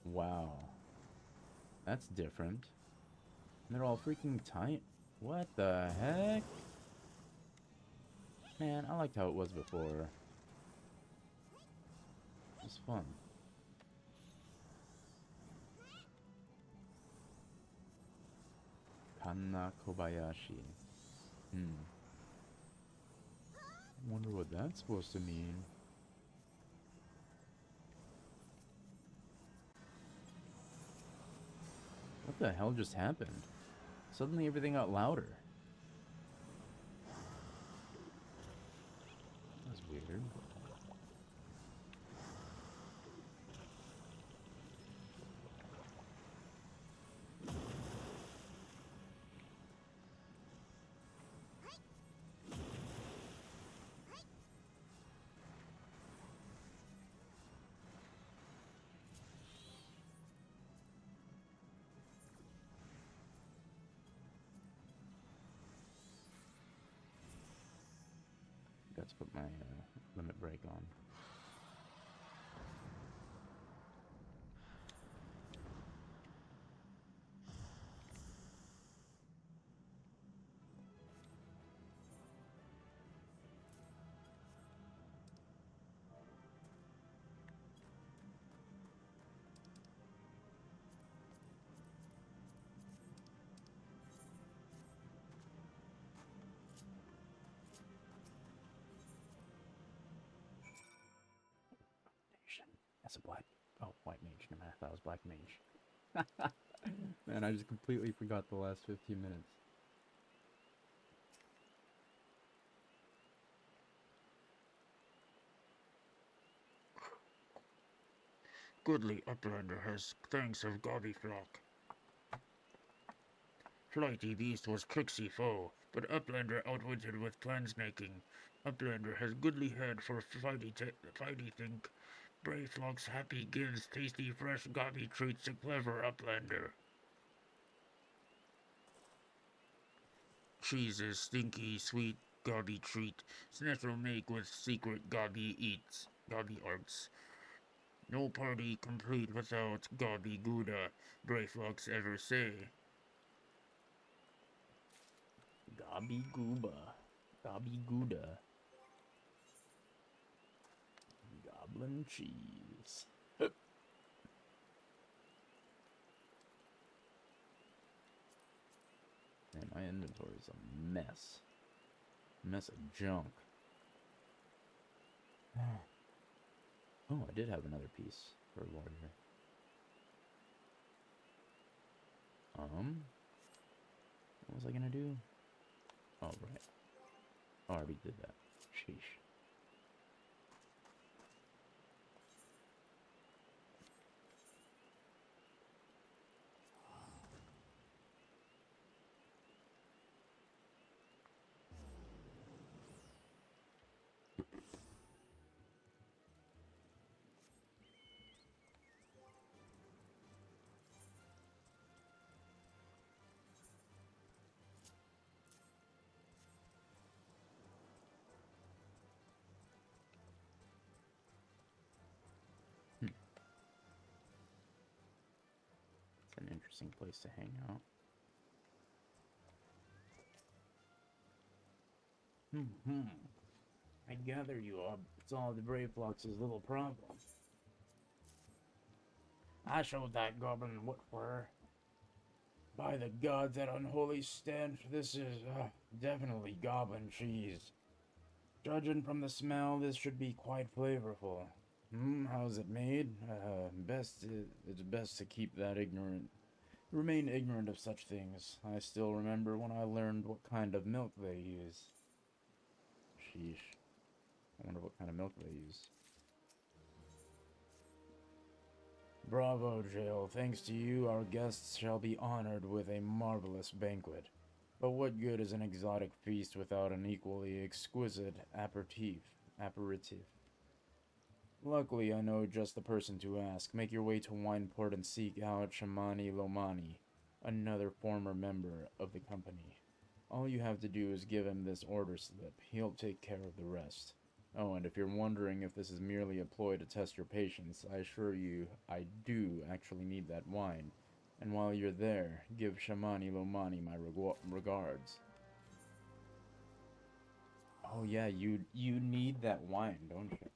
Wow. That's different. And they're all freaking tight. What the heck? Man, I liked how it was before. It was fun. Kanna Kobayashi. Wonder what that's supposed to mean. What the hell just happened? Suddenly everything got louder. That was weird. Got to put my limit break on. That's a black... Oh, white mage. No, I thought it was black mage. Man, I just completely forgot the last 15 minutes. Goodly Uplander has thanks of Gobbyflock. Flighty Beast was tricksy foe, but Uplander outwitted with plans making. Uplander has goodly head for fighty think. Brayflock's happy gives tasty fresh gobby treats to clever Uplander. Cheese's stinky sweet gobby treat. Snatch'll make with secret gobby eats. Gobby arts. No party complete without gobby gouda, Brayflock's ever say. Gobby Gooba. Gobby Gouda. Goblin cheese. Man, my inventory is a mess. Mess of junk. Oh, I did have another piece for a warrior. What was I gonna do? Oh, right. Oh, I already did that. Sheesh. It's an interesting place to hang out. I gather you all. It's all the Brave Flock's little problem. I showed that goblin what for. By the gods, that unholy stench, this is definitely goblin cheese. Judging from the smell, this should be quite flavorful. How's it made? It's best to keep that remain ignorant of such things. I still remember when I learned what kind of milk they use. Sheesh. I wonder what kind of milk they use. Bravo, Jail. Thanks to you, our guests shall be honored with a marvelous banquet. But what good is an exotic feast without an equally exquisite aperitif? Luckily, I know just the person to ask. Make your way to Wineport and seek out Shamani Lomani, another former member of the company. All you have to do is give him this order slip. He'll take care of the rest. Oh, and if you're wondering if this is merely a ploy to test your patience, I assure you I do actually need that wine. And while you're there, give Shamani Lomani my regards. Oh yeah, you need that wine, don't you?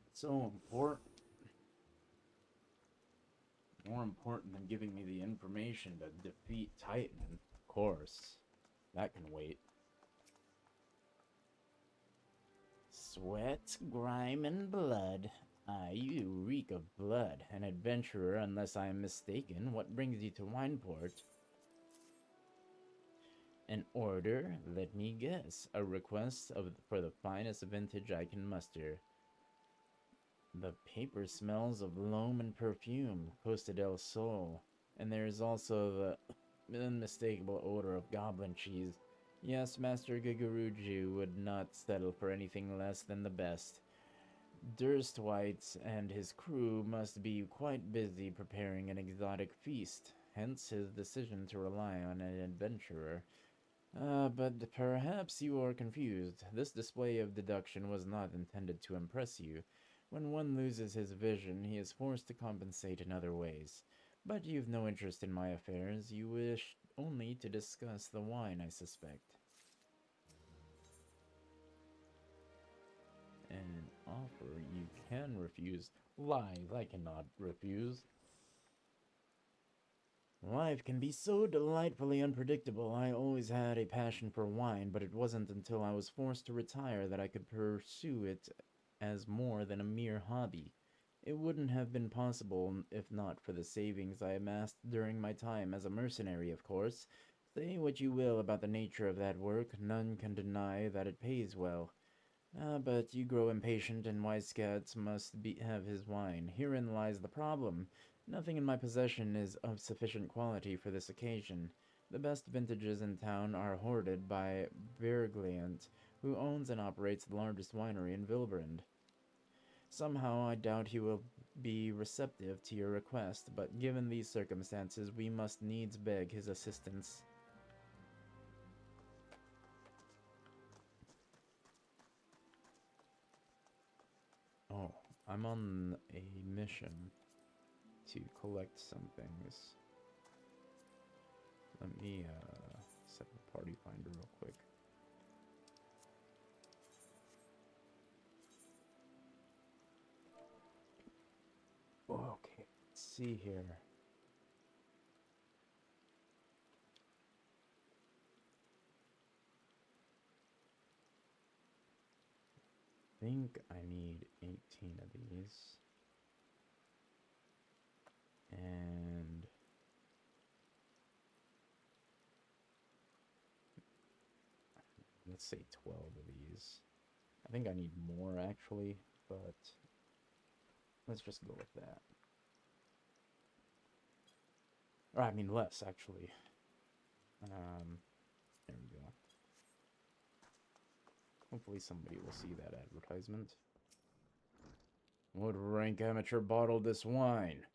It's so important. More important than giving me the information to defeat Titan. Of course. That can wait. Sweat, grime, and blood. Ah, you reek of blood. An adventurer, unless I am mistaken. What brings you to Wineport? An order? Let me guess. A request for the finest vintage I can muster. The paper smells of loam and perfume, Costa del Sol. And there is also the unmistakable odor of goblin cheese. Yes, Master Giguruju would not settle for anything less than the best. Durstwhite and his crew must be quite busy preparing an exotic feast, hence his decision to rely on an adventurer. But perhaps you are confused. This display of deduction was not intended to impress you. When one loses his vision, he is forced to compensate in other ways. But you've no interest in my affairs. You wish only to discuss the wine, I suspect. An offer you can refuse. Lies, I cannot refuse. Life can be so delightfully unpredictable. I always had a passion for wine, but it wasn't until I was forced to retire that I could pursue it as more than a mere hobby. It wouldn't have been possible if not for the savings I amassed during my time as a mercenary, of course. Say what you will about the nature of that work, none can deny that it pays well. But you grow impatient, and Weisskatz must have his wine. Herein lies the problem. Nothing in my possession is of sufficient quality for this occasion. The best vintages in town are hoarded by Bergliant, who owns and operates the largest winery in Vilbrand. Somehow I doubt he will be receptive to your request, but given these circumstances, we must needs beg his assistance. Oh, I'm on a mission to collect some things. Let me set the party finder real quick. Okay, let's see here. I think I need 18 of these. And let's say 12 of these. I think I need more actually, but let's just go with that. Or I mean less actually. There we go. Hopefully somebody will see that advertisement. What rank amateur bottled this wine?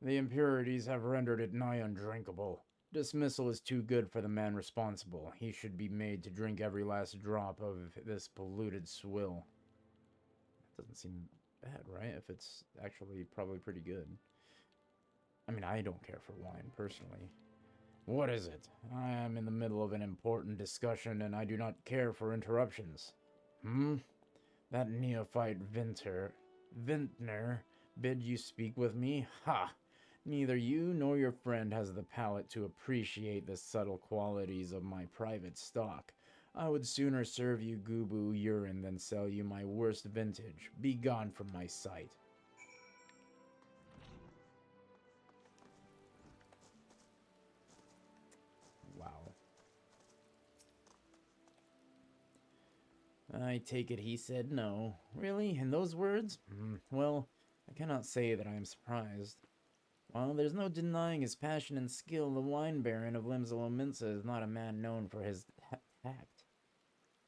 The impurities have rendered it nigh undrinkable. Dismissal is too good for the man responsible. He should be made to drink every last drop of this polluted swill. That doesn't seem bad, right? If it's actually probably pretty good. I mean, I don't care for wine, personally. What is it? I am in the middle of an important discussion, and I do not care for interruptions. That neophyte Vintner bid you speak with me? Ha! Neither you nor your friend has the palate to appreciate the subtle qualities of my private stock. I would sooner serve you Gubu urine than sell you my worst vintage. Be gone from my sight. Wow. I take it he said no. Really? In those words? Well, I cannot say that I am surprised. While there's no denying his passion and skill, the wine baron of Limsalominsa is not a man known for his tact.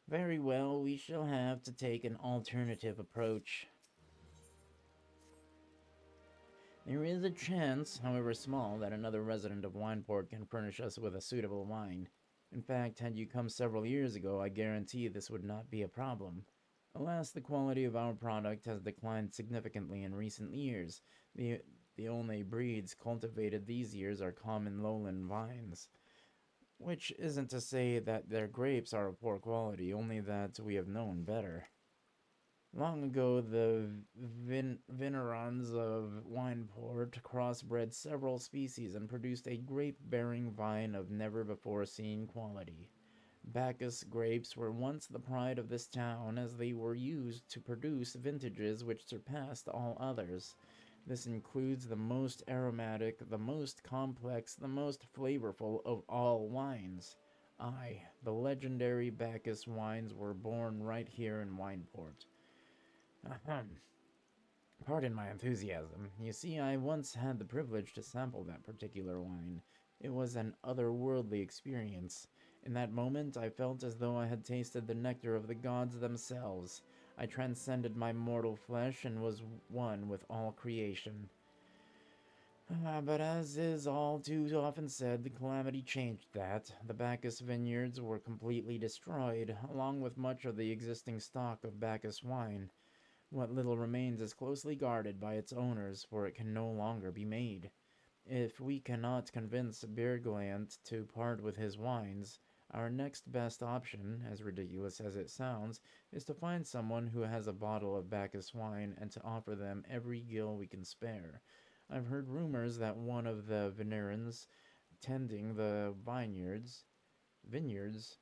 Very well, we shall have to take an alternative approach. There is a chance, however small, that another resident of Wineport can furnish us with a suitable wine. In fact, had you come several years ago, I guarantee this would not be a problem. Alas, the quality of our product has declined significantly in recent years. The only breeds cultivated these years are common lowland vines. Which isn't to say that their grapes are of poor quality, only that we have known better. Long ago, the Vignerons of Wineport crossbred several species and produced a grape-bearing vine of never-before-seen quality. Bacchus grapes were once the pride of this town, as they were used to produce vintages which surpassed all others. This includes the most aromatic, the most complex, the most flavorful of all wines. Aye, the legendary Bacchus wines were born right here in Wineport. Ahem. Pardon my enthusiasm. You see, I once had the privilege to sample that particular wine. It was an otherworldly experience. In that moment, I felt as though I had tasted the nectar of the gods themselves. I transcended my mortal flesh and was one with all creation. But as is all too often said, the calamity changed that. The Bacchus vineyards were completely destroyed, along with much of the existing stock of Bacchus wine. What little remains is closely guarded by its owners, for it can no longer be made. If we cannot convince Berglant to part with his wines, our next best option, as ridiculous as it sounds, is to find someone who has a bottle of Bacchus wine and to offer them every gill we can spare. I've heard rumors that one of the Venerans tending the vineyards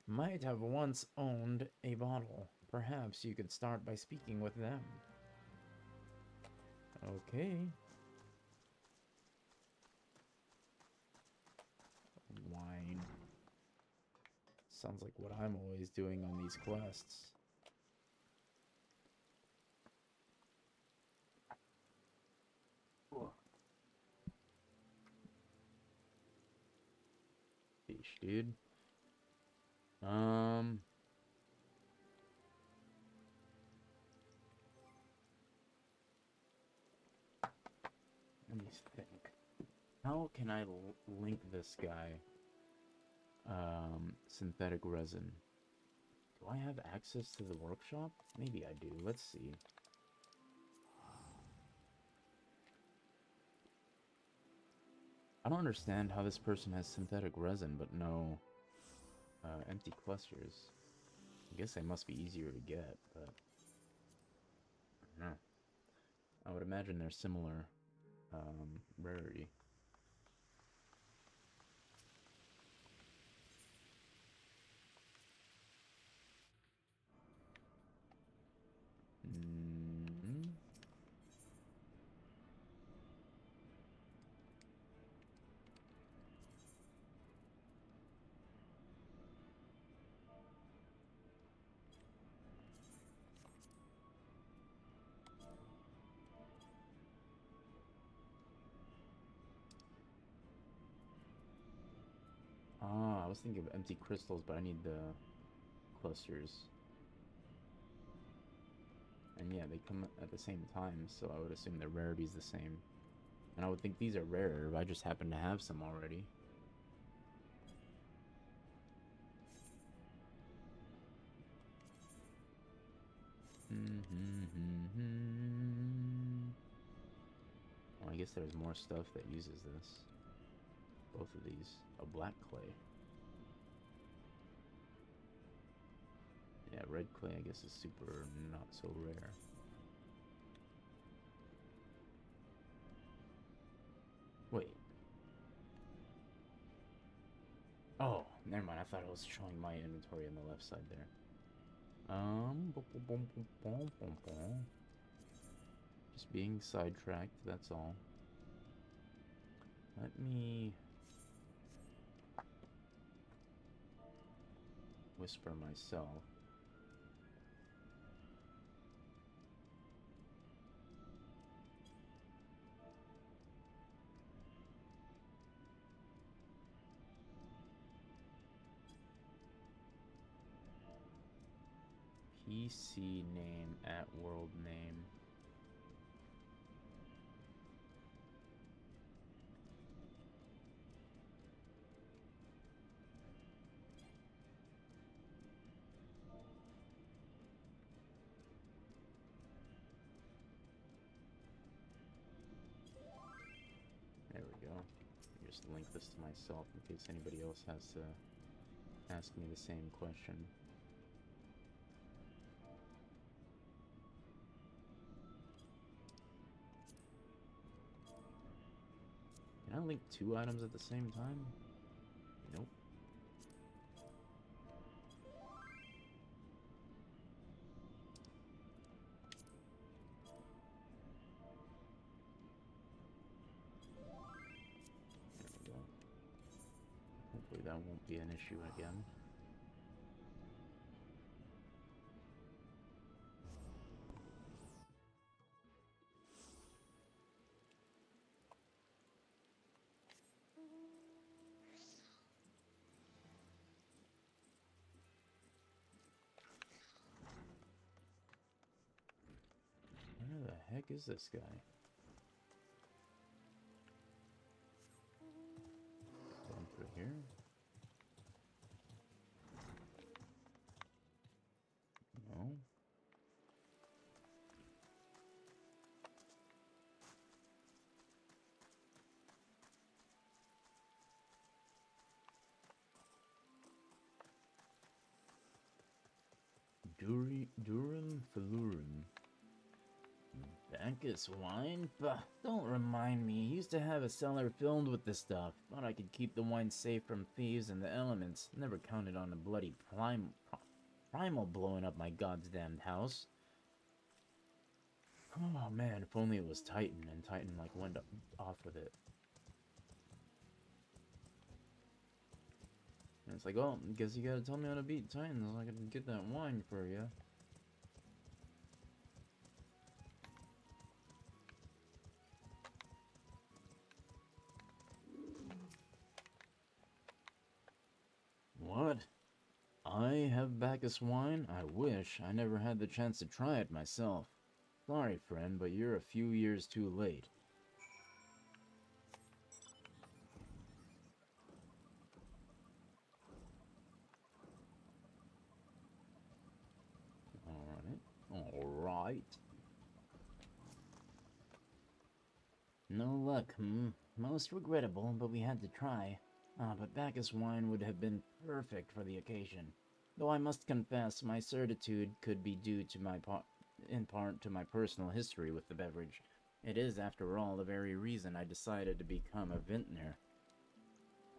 might have once owned a bottle. Perhaps you could start by speaking with them. Okay. Wine. Sounds like what I'm always doing on these quests. Fish, dude. Let me think. How can I link this guy? Synthetic resin. Do I have access to the workshop? Maybe I do. Let's see. I don't understand how this person has synthetic resin, but no empty clusters. I guess they must be easier to get, but I don't know. I would imagine they're similar rarity. Ah, I was thinking of empty crystals, but I need the clusters. And yeah, they come at the same time, so I would assume their rarity is the same. And I would think these are rarer, but I just happen to have some already. Well, I guess there's more stuff that uses this. Both of these. A black clay. Yeah, red clay, I guess, is super not so rare. Wait. Oh, never mind. I thought I was showing my inventory on the left side there. Just being sidetracked, that's all. Let me whisper myself. PC name at world name. There we go. Just link this to myself in case anybody else has to ask me the same question. Can I link 2 items at the same time? Nope. There we go. Hopefully that won't be an issue again. Where the heck is this guy? Going through here? No. Durum Falurum. Bacchus wine? Bah, don't remind me. Used to have a cellar filled with this stuff. Thought I could keep the wine safe from thieves and the elements. Never counted on a bloody primal blowing up my goddamned house. Oh man, if only it was Titan, and Titan like went off with it. And it's like, oh, guess you gotta tell me how to beat Titans so I can get that wine for you. What? I have Bacchus wine? I wish. I never had the chance to try it myself. Sorry, friend, but you're a few years too late. Alright. No luck, Most regrettable, but we had to try. But Bacchus wine would have been perfect for the occasion. Though I must confess, my certitude could be due to in part to my personal history with the beverage. It is, after all, the very reason I decided to become a vintner.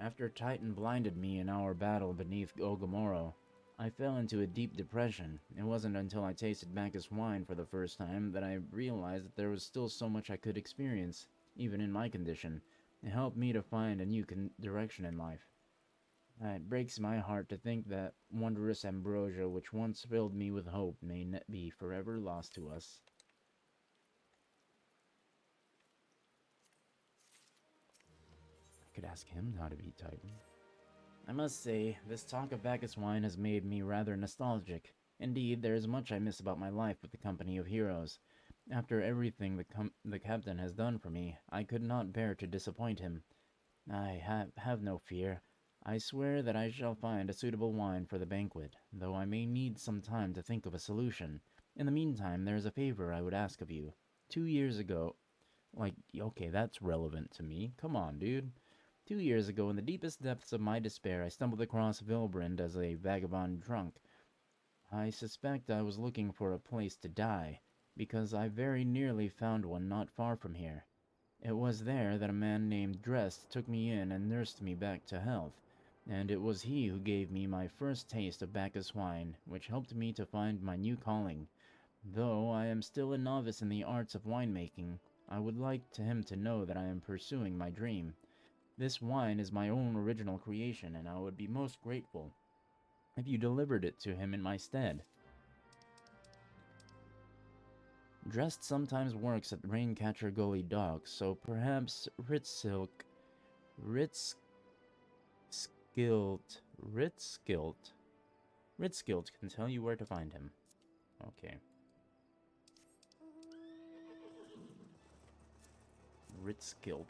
After Titan blinded me in our battle beneath Ogomoro, I fell into a deep depression. It wasn't until I tasted Bacchus wine for the first time that I realized that there was still so much I could experience, even in my condition. It helped me to find a new direction in life. It breaks my heart to think that wondrous ambrosia which once filled me with hope may be forever lost to us. I could ask him how to beat Titan. I must say, this talk of Bacchus wine has made me rather nostalgic. Indeed, there is much I miss about my life with the company of heroes. After everything the captain has done for me, I could not bear to disappoint him. I have no fear. I swear that I shall find a suitable wine for the banquet, though I may need some time to think of a solution. In the meantime, there is a favor I would ask of you. 2 years ago... okay, that's relevant to me. Come on, dude. 2 years ago, in the deepest depths of my despair, I stumbled across Vilbrand as a vagabond drunk. I suspect I was looking for a place to die, because I very nearly found one not far from here. It was there that a man named Drest took me in and nursed me back to health, and it was he who gave me my first taste of Bacchus wine, which helped me to find my new calling. Though I am still a novice in the arts of winemaking, I would like to him to know that I am pursuing my dream. This wine is my own original creation, and I would be most grateful if you delivered it to him in my stead. Drest sometimes works at Raincatcher Gully Docks, so perhaps Ritz Ritskilt can tell you where to find him. Okay. Ritskilt.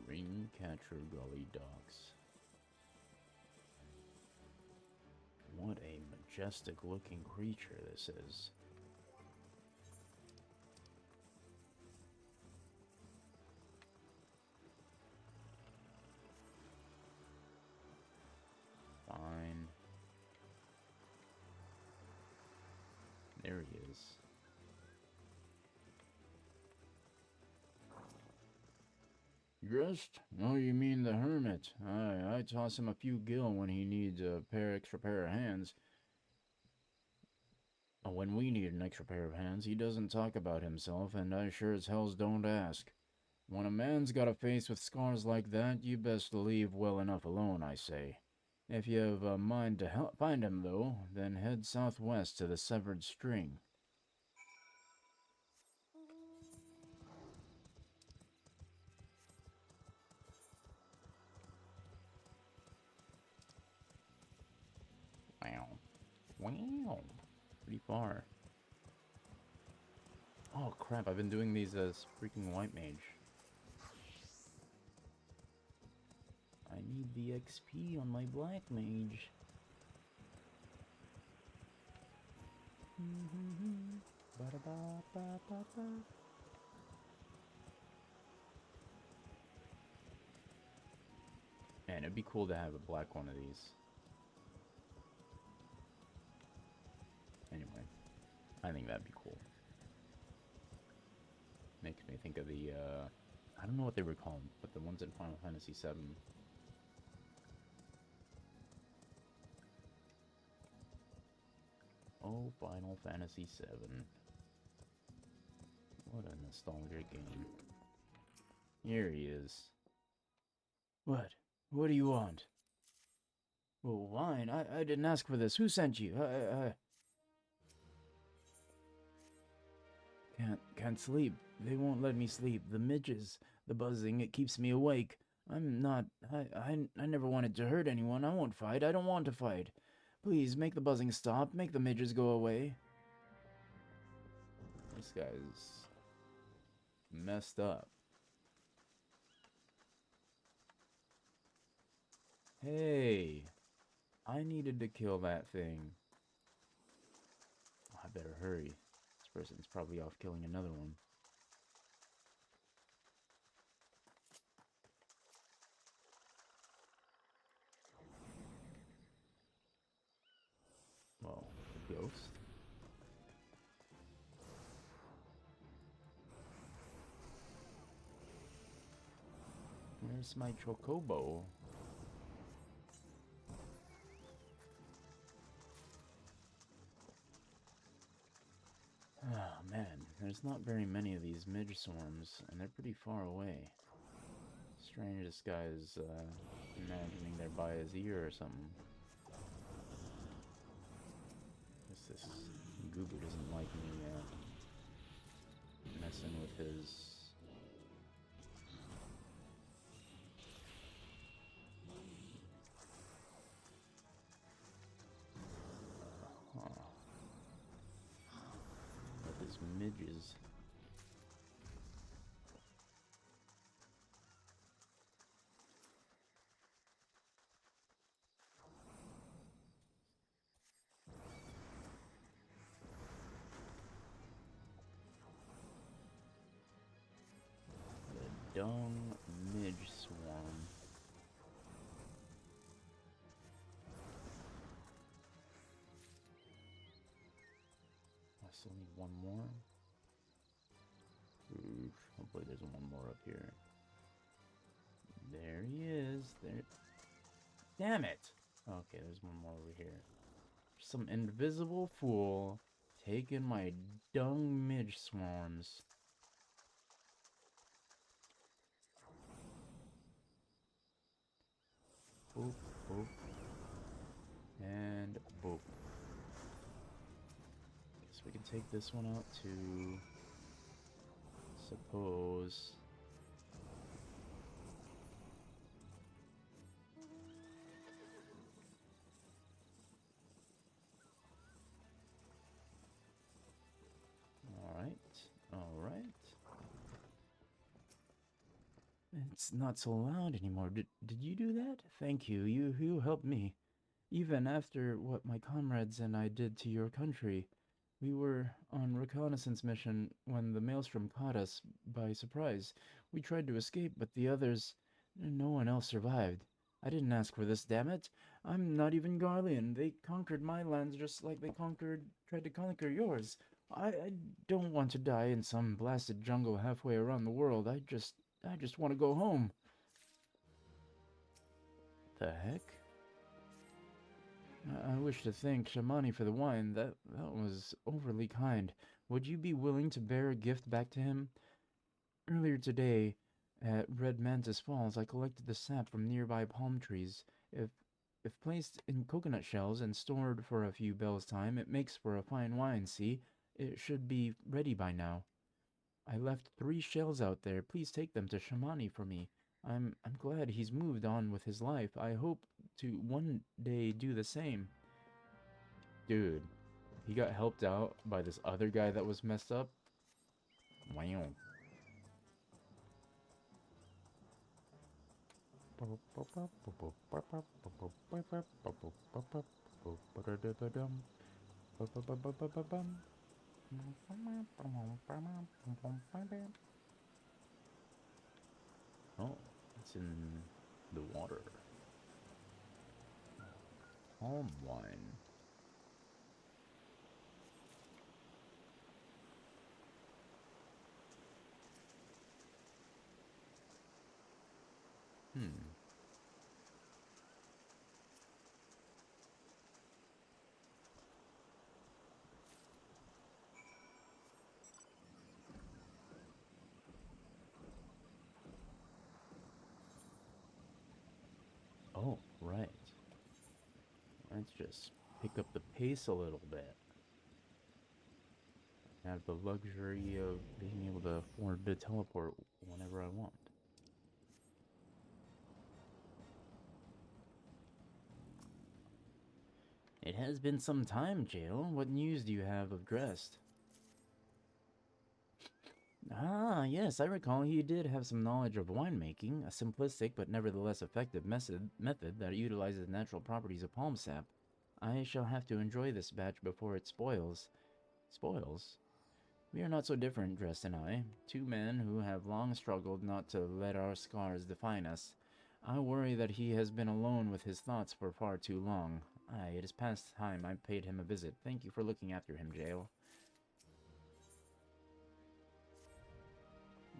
Raincatcher Gully Docks. What a majestic looking creature this is. Fine. There he is. Dressed? Oh, you mean the hermit. I toss him a few gil when he needs a extra pair of hands. When we need an extra pair of hands, he doesn't talk about himself, and I sure as hells don't ask. When a man's got a face with scars like that, you best leave well enough alone, I say. If you've a mind to find him, though, then head southwest to the Severed String. Wow. Wow. Pretty far. Oh crap, I've been doing these as freaking white mage. I need the XP on my black mage. Man, it'd be cool to have a black one of these. Anyway, I think that'd be cool. Makes me think of the, I don't know what they were called, but the ones in Final Fantasy XIV. Oh, Final Fantasy VII. What a nostalgic game. Here he is. What? What do you want? Well, wine? I didn't ask for this. Who sent you? Can't sleep. They won't let me sleep. The midges, the buzzing, it keeps me awake. I never wanted to hurt anyone. I won't fight. I don't want to fight. Please, make the buzzing stop. Make the midges go away. This guy's messed up. Hey, I needed to kill that thing. I better hurry. This person's probably off killing another one. Well, ghost. Where's my chocobo? Oh man, there's not very many of these midge swarms, and they're pretty far away. Strange this guy's imagining they're by his ear or something. Guess this goober doesn't like me messing with his... with his midges. The dung midge swarm. Still need one more. Oof, hopefully there's one more up here. There he is. There. Damn it! Okay, there's one more over here. Some invisible fool taking my dung midge swarms. Boop, boop. And boop. Guess we can take this one out too. Suppose. Alright. Alright. It's not so loud anymore. Did you do that? Thank you. You helped me. Even after what my comrades and I did to your country. We were on reconnaissance mission when the maelstrom caught us by surprise. We tried to escape, but the others, no one else survived. I didn't ask for this, damn it. I'm not even Garlean. They conquered my lands just like they tried to conquer yours. I don't want to die in some blasted jungle halfway around the world. I just want to go home. The heck? I wish to thank Shamani for the wine. That was overly kind. Would you be willing to bear a gift back to him? Earlier today, at Red Mantis Falls, I collected the sap from nearby palm trees. If placed in coconut shells and stored for a few bells' time, it makes for a fine wine, see? It should be ready by now. I left 3 shells out there. Please take them to Shamani for me. I'm glad he's moved on with his life. I hope to one day do the same. Dude, he got helped out by this other guy that was messed up. Wow. Oh, it's in the water. Palm wine. Oh, right. Let's just pick up the pace a little bit. Have the luxury of being able to afford to teleport whenever I want. It has been some time, Jail. What news do you have of Drest? Ah, yes, I recall he did have some knowledge of winemaking, a simplistic but nevertheless effective method that utilizes natural properties of palm sap. I shall have to enjoy this batch before it spoils. Spoils? We are not so different, Drest and I. 2 men who have long struggled not to let our scars define us. I worry that he has been alone with his thoughts for far too long. Aye, it is past time I paid him a visit. Thank you for looking after him, Jail.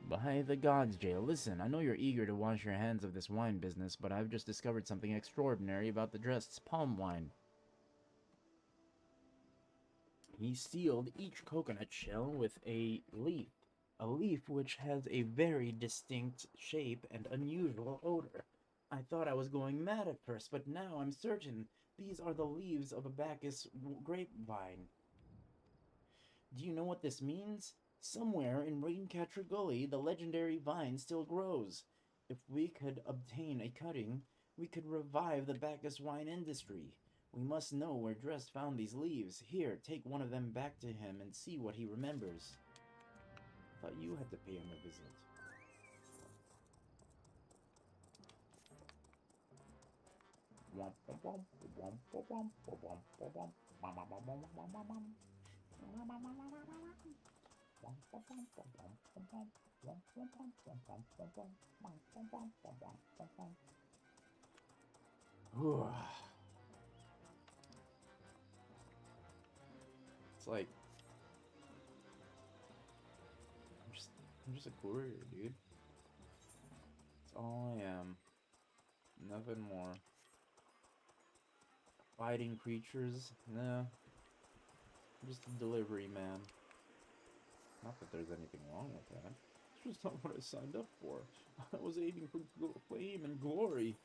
By the gods, Jail, listen, I know you're eager to wash your hands of this wine business, but I've just discovered something extraordinary about the Drest's palm wine. He sealed each coconut shell with a leaf which has a very distinct shape and unusual odor. I thought I was going mad at first, but now I'm certain these are the leaves of a Bacchus grapevine. Do you know what this means? Somewhere in Raincatcher Gully, the legendary vine still grows. If we could obtain a cutting, we could revive the Bacchus wine industry. We must know where Drest found these leaves. Here, take one of them back to him and see what he remembers. I thought you had to pay him a visit. It's like I'm just a courier, dude. That's all I am. Nothing more. Fighting creatures? Nah. I'm just a delivery man. Not that there's anything wrong with that. It's just not what I signed up for. I was aiming for fame and glory.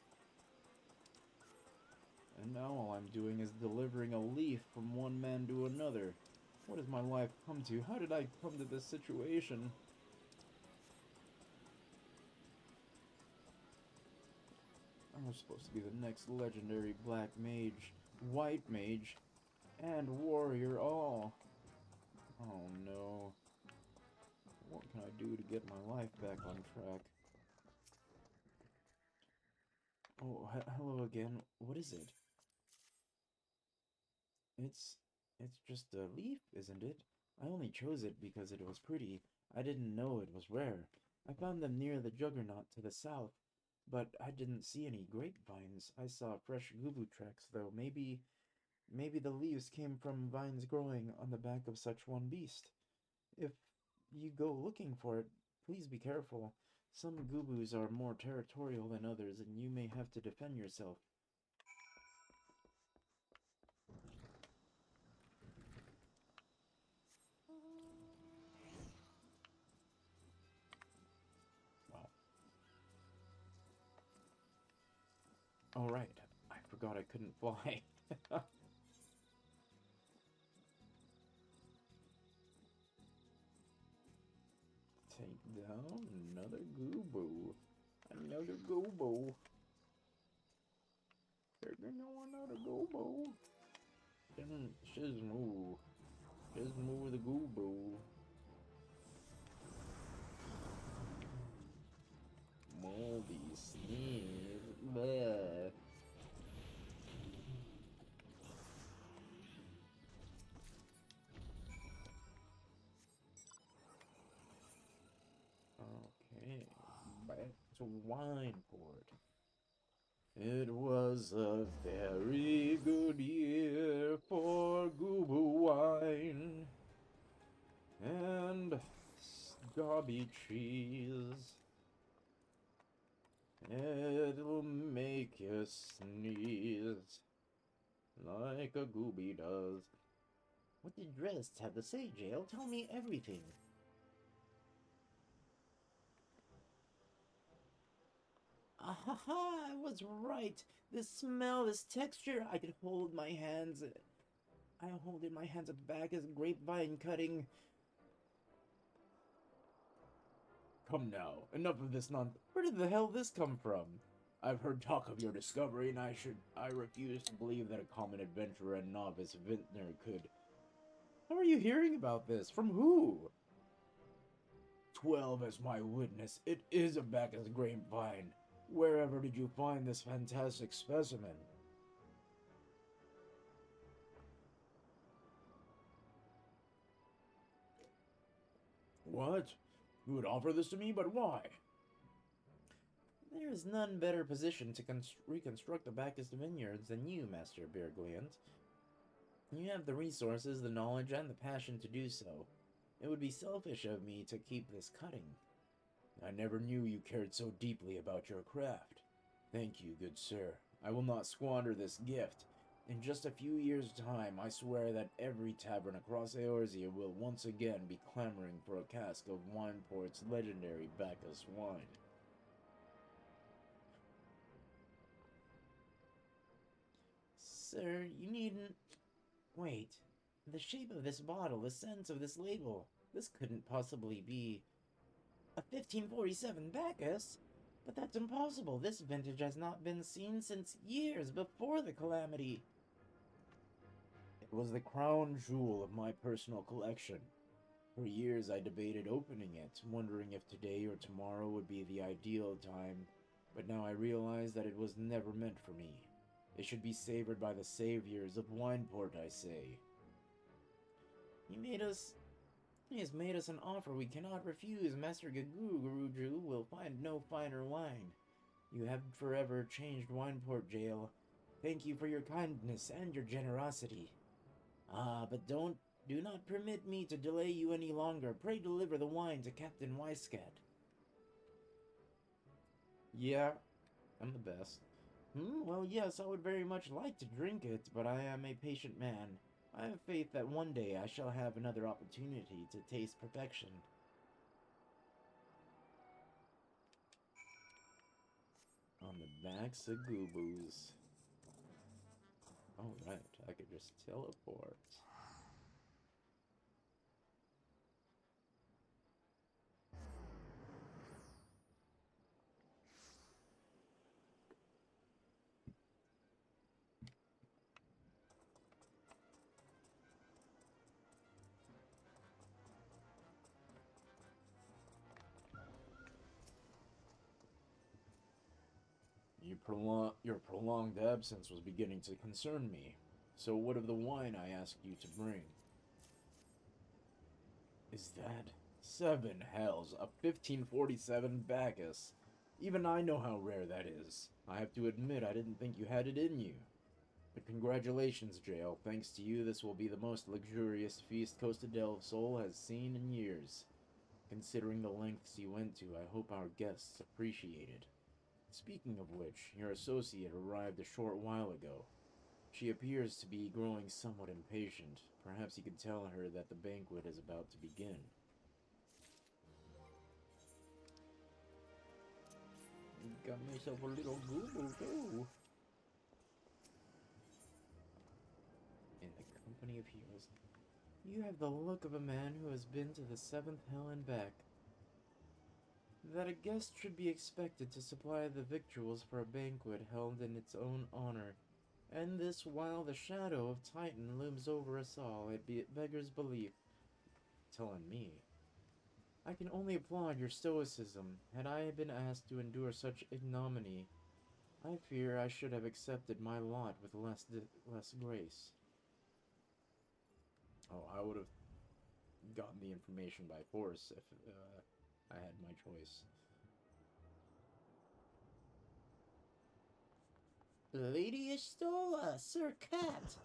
And now all I'm doing is delivering a leaf from one man to another. What has my life come to? How did I come to this situation? I was supposed to be the next legendary black mage, white mage, and warrior all. Oh no. What can I do to get my life back on track? Oh, hello again. What is it? It's... it's just a leaf, isn't it? I only chose it because it was pretty. I didn't know it was rare. I found them near the Juggernaut to the south, but I didn't see any grapevines. I saw fresh gubu tracks, though. Maybe the leaves came from vines growing on the back of such one beast. If you go looking for it, please be careful. Some gubus are more territorial than others, and you may have to defend yourself. Wow. Oh, right. I forgot I couldn't fly. Take down another gubu. Another gobo. Taking down another gobo. Shizmu. Shizmu the gubu. Moldy sneeze. Bleh. Okay, back to Wineport. It was a very good year for Gubu wine and scobby cheese. It'll make you sneeze like a gooby does. What did Drest have to say, Jail? Tell me everything. Ahaha, I was right. This smell, this texture, I could hold my hands. I hold in my hands at the back as grapevine cutting. Come now, enough of this nonsense. Where did the hell this come from? I've heard talk of your discovery, and I refuse to believe that a common adventurer and novice vintner could. How are you hearing about this? From who? 12 as my witness. It is a Bacchus grapevine. Wherever did you find this fantastic specimen? What? You would offer this to me, but why? There is none better positioned to reconstruct the Bacchus vineyards than you, Master Bergliant. You have the resources, the knowledge, and the passion to do so. It would be selfish of me to keep this cutting. I never knew you cared so deeply about your craft. Thank you, good sir. I will not squander this gift. In just a few years' time, I swear that every tavern across Eorzea will once again be clamoring for a cask of Wineport's legendary Bacchus wine. Sir, you needn't... Wait. The shape of this bottle, the sense of this label. This couldn't possibly be... a 1547 Bacchus? But that's impossible. This vintage has not been seen since years before the calamity. It was the crown jewel of my personal collection. For years I debated opening it, wondering if today or tomorrow would be the ideal time, but now I realize that it was never meant for me. It should be savored by the saviors of Wineport, I say. He has made us an offer we cannot refuse. Master Guruju will find no finer wine. You have forever changed Wineport, Jail. Thank you for your kindness and your generosity. Ah, but don't Do not permit me to delay you any longer. Pray deliver the wine to Captain Weiscat. Yeah, I'm the best. Well, yes, I would very much like to drink it, but I am a patient man. I have faith that one day I shall have another opportunity to taste perfection. On the backs of Gooboos. Alright, I could just teleport. Your prolonged absence was beginning to concern me. So what of the wine I asked you to bring? Is that 7 hells, a 1547 Bacchus? Even I know how rare that is. I have to admit I didn't think you had it in you. But congratulations, Jail. Thanks to you, this will be the most luxurious feast Costa del Sol has seen in years. Considering the lengths you went to, I hope our guests appreciate it. Speaking of which, your associate arrived a short while ago. She appears to be growing somewhat impatient. Perhaps you could tell her that the banquet is about to begin. Got myself a little Google too. In the company of heroes. You have the look of a man who has been to the 7th hell and back. That a guest should be expected to supply the victuals for a banquet held in its own honor. And this while the shadow of Titan looms over us all, it beggars belief. Telling me. I can only applaud your stoicism. Had I been asked to endure such ignominy, I fear I should have accepted my lot with less grace. Oh, I would have gotten the information by force if I had my choice. Lady Estola, Sir Cat!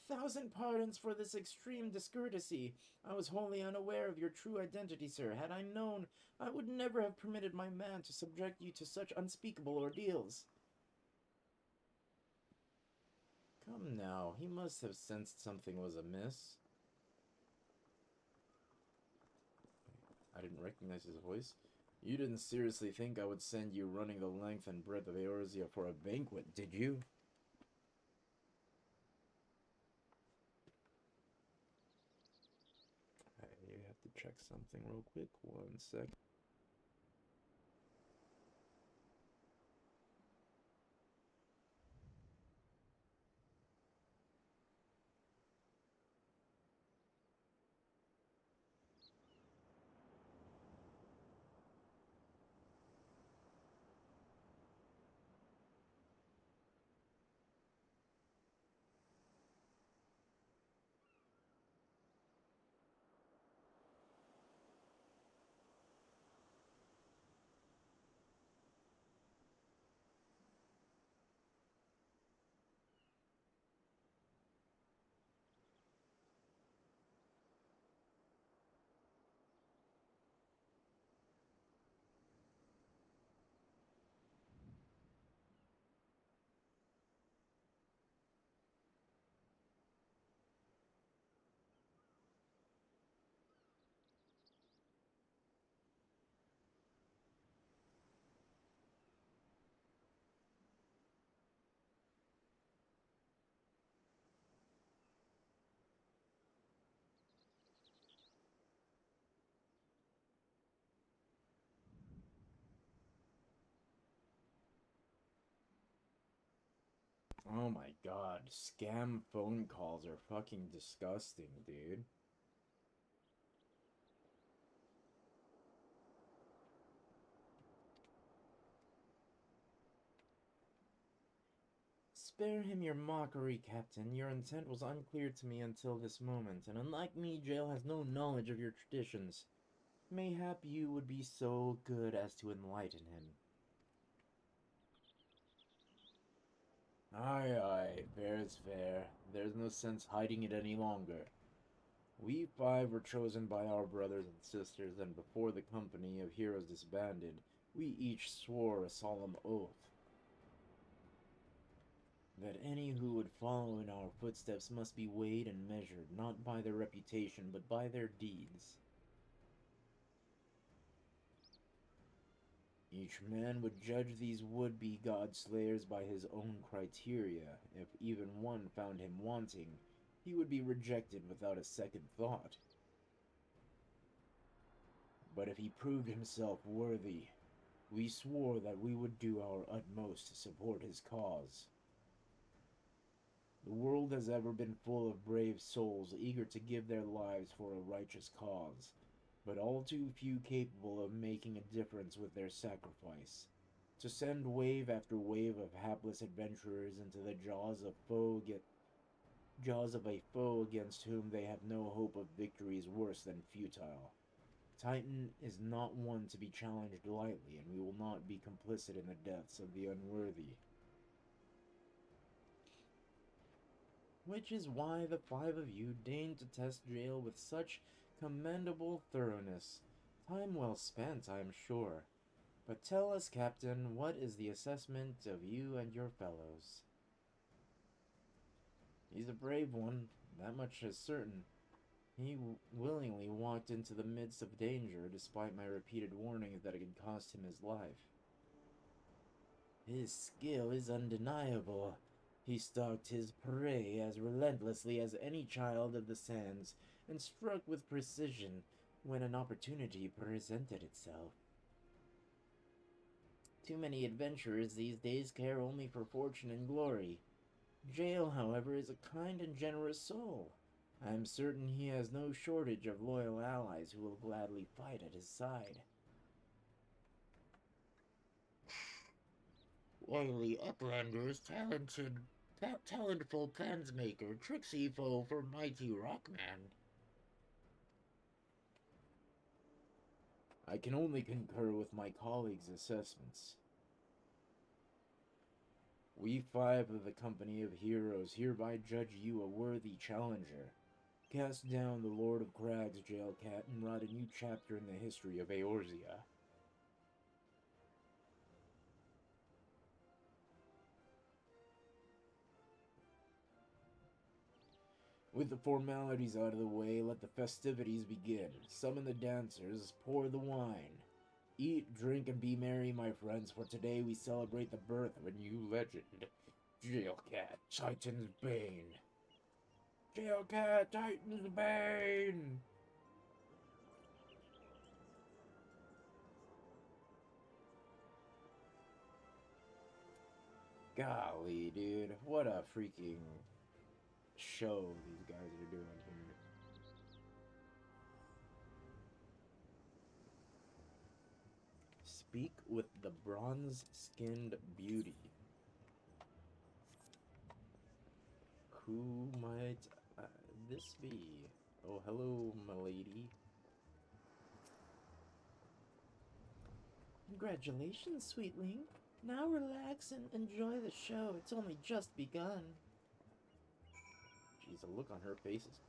1,000 pardons for this extreme discourtesy. I was wholly unaware of your true identity, sir. Had I known, I would never have permitted my man to subject you to such unspeakable ordeals. Come now, he must have sensed something was amiss. I didn't recognize his voice. You didn't seriously think I would send you running the length and breadth of Eorzea for a banquet, did you? I have to check something real quick. 1 sec. Oh my god, scam phone calls are fucking disgusting, dude. Spare him your mockery, Captain. Your intent was unclear to me until this moment, and unlike me, Jail has no knowledge of your traditions. Mayhap you would be so good as to enlighten him. Aye, aye, fair is fair. There's no sense hiding it any longer. We five were chosen by our brothers and sisters, and before the company of heroes disbanded, we each swore a solemn oath that any who would follow in our footsteps must be weighed and measured, not by their reputation, but by their deeds. Each man would judge these would-be god-slayers by his own criteria. If even one found him wanting, he would be rejected without a second thought. But if he proved himself worthy, we swore that we would do our utmost to support his cause. The world has ever been full of brave souls eager to give their lives for a righteous cause, but all too few capable of making a difference with their sacrifice. To send wave after wave of hapless adventurers into the jaws of a foe against whom they have no hope of victory is worse than futile. Titan is not one to be challenged lightly, and we will not be complicit in the deaths of the unworthy. Which is why the five of you deigned to test Jael with such commendable thoroughness. Time well spent, I am sure. But tell us, Captain, what is the assessment of you and your fellows? He's a brave one, that much is certain. He willingly walked into the midst of danger, despite my repeated warnings that it could cost him his life. His skill is undeniable. He stalked his prey as relentlessly as any child of the sands, and struck with precision when an opportunity presented itself. Too many adventurers these days care only for fortune and glory. Jael, however, is a kind and generous soul. I am certain he has no shortage of loyal allies who will gladly fight at his side. Wily Uplander's talentful plans-maker, tricksy foe for mighty Rockman. I can only concur with my colleagues' assessments. We five of the company of heroes hereby judge you a worthy challenger. Cast down the Lord of Crags, Jailcat, and write a new chapter in the history of Eorzea. With the formalities out of the way, let the festivities begin. Summon the dancers, pour the wine. Eat, drink, and be merry, my friends, for today we celebrate the birth of a new legend. Jailcat, Titan's Bane. Jailcat, Titan's Bane! Golly, dude, what a freaking show these guys are doing here. Speak with the bronze-skinned beauty. Who might this be? Oh, hello, milady. Congratulations, sweetling. Now relax and enjoy the show. It's only just begun. Jeez, the look on her face is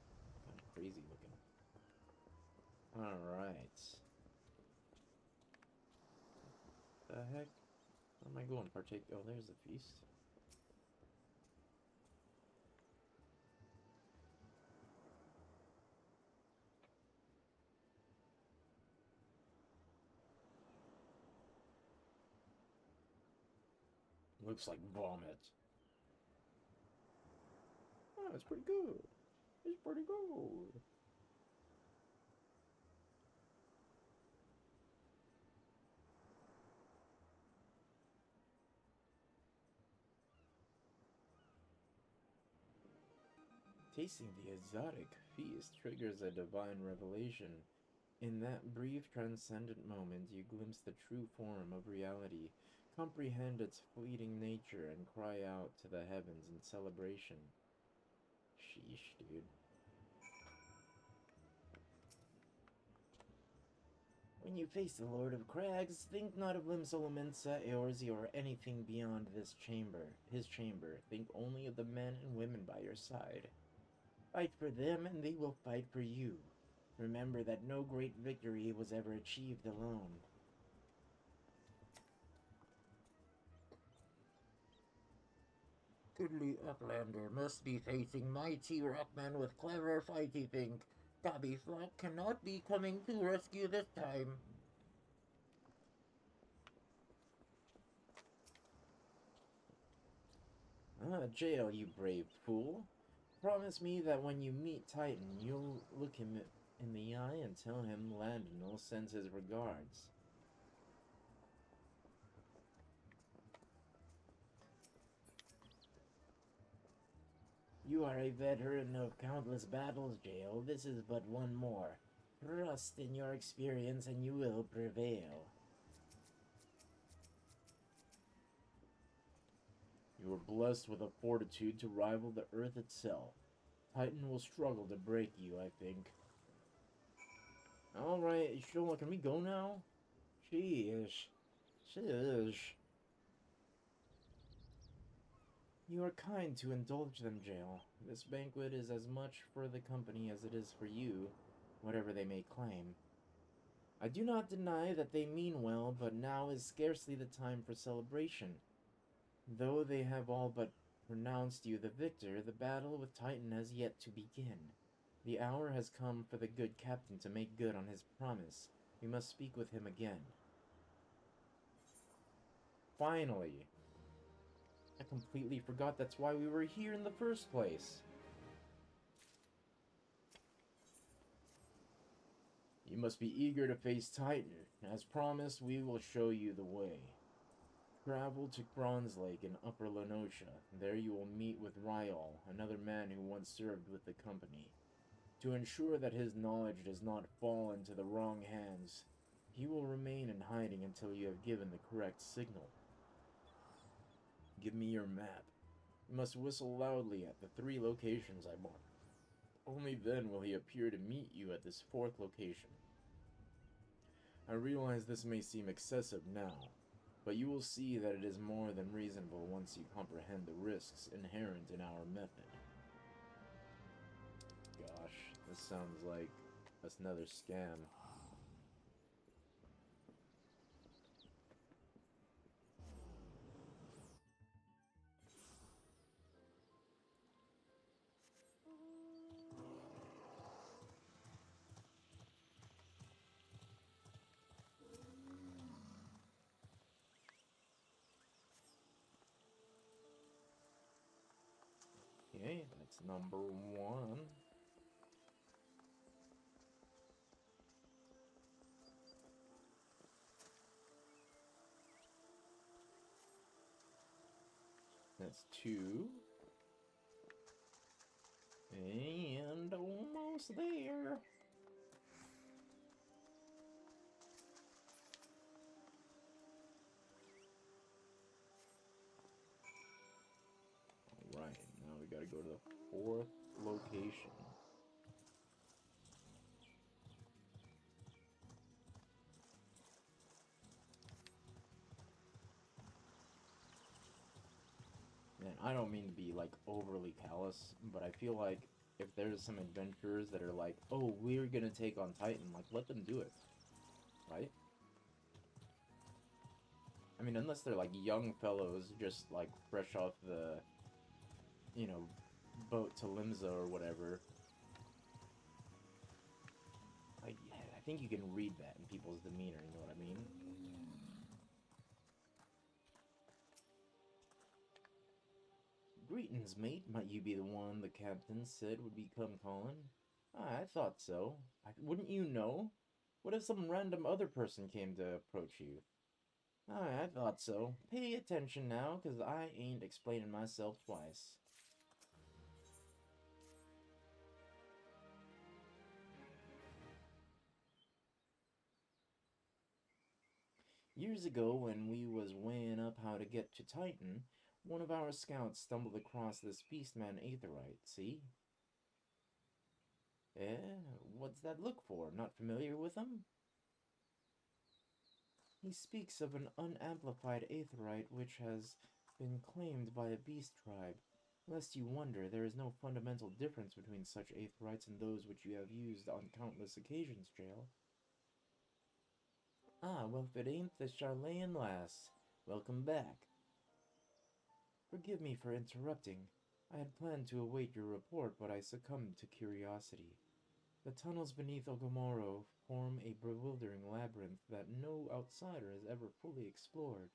kind of crazy looking. Alright. The heck? Where am I going? Partake? Oh, there's the feast. Looks like vomit. Oh, it's pretty good. It's pretty good. Tasting the exotic feast triggers a divine revelation. In that brief transcendent moment, you glimpse the true form of reality, comprehend its fleeting nature, and cry out to the heavens in celebration. Sheesh, dude. When you face the Lord of Crags, think not of Limsolomensa, Eorzea, or anything beyond his chamber. Think only of the men and women by your side. Fight for them, and they will fight for you. Remember that no great victory was ever achieved alone. Goodly Uplander must be facing mighty rockmen with clever fighty think. Gabby Flock cannot be coming to rescue this time. Jail, you brave fool. Promise me that when you meet Titan, you'll look him in the eye and tell him Landonal sends his regards. You are a veteran of countless battles, Jail. This is but one more. Trust in your experience and you will prevail. You are blessed with a fortitude to rival the earth itself. Titan will struggle to break you, I think. Alright, Shola, can we go now? Sheesh. Sheesh. You are kind to indulge them, Jail. This banquet is as much for the company as it is for you, whatever they may claim. I do not deny that they mean well, but now is scarcely the time for celebration. Though they have all but pronounced you the victor, the battle with Titan has yet to begin. The hour has come for the good captain to make good on his promise. We must speak with him again. Finally! I completely forgot that's why we were here in the first place. You must be eager to face Titan. As promised, we will show you the way. Travel to Bronze Lake in Upper Lenosha. There you will meet with Ryal, another man who once served with the company. To ensure that his knowledge does not fall into the wrong hands, he will remain in hiding until you have given the correct signal. Give me your map. You must whistle loudly at the 3 locations I marked. Only then will he appear to meet you at this 4th location. I realize this may seem excessive now, but you will see that it is more than reasonable once you comprehend the risks inherent in our method. Gosh, this sounds like another scam. Okay, that's number 1. That's 2. And almost there. Alright, now we gotta go to the 4th location. Man, I don't mean to be, like, overly callous, but I feel like if there's some adventurers that are like, oh, we're gonna take on Titan, like, let them do it. Right? I mean, unless they're, like, young fellows just, like, fresh off the, you know, boat to Limsa or whatever. I think you can read that in people's demeanor, you know what I mean? Greetings, mate. Might you be the one the captain said would become calling? I thought so. Wouldn't you know? What if some random other person came to approach you? I thought so. Pay attention now, 'cause I ain't explaining myself twice. Years ago, when we was weighing up how to get to Titan, one of our scouts stumbled across this beastman Aetherite, see? Eh, what's that look for? Not familiar with him? He speaks of an unamplified aetheryte which has been claimed by a beast tribe. Lest you wonder, there is no fundamental difference between such aetherytes and those which you have used on countless occasions, Jael. Ah, well, if it ain't the Charlayan lass. Welcome back. Forgive me for interrupting. I had planned to await your report, but I succumbed to curiosity. The tunnels beneath Ogomoro form a bewildering labyrinth that no outsider has ever fully explored.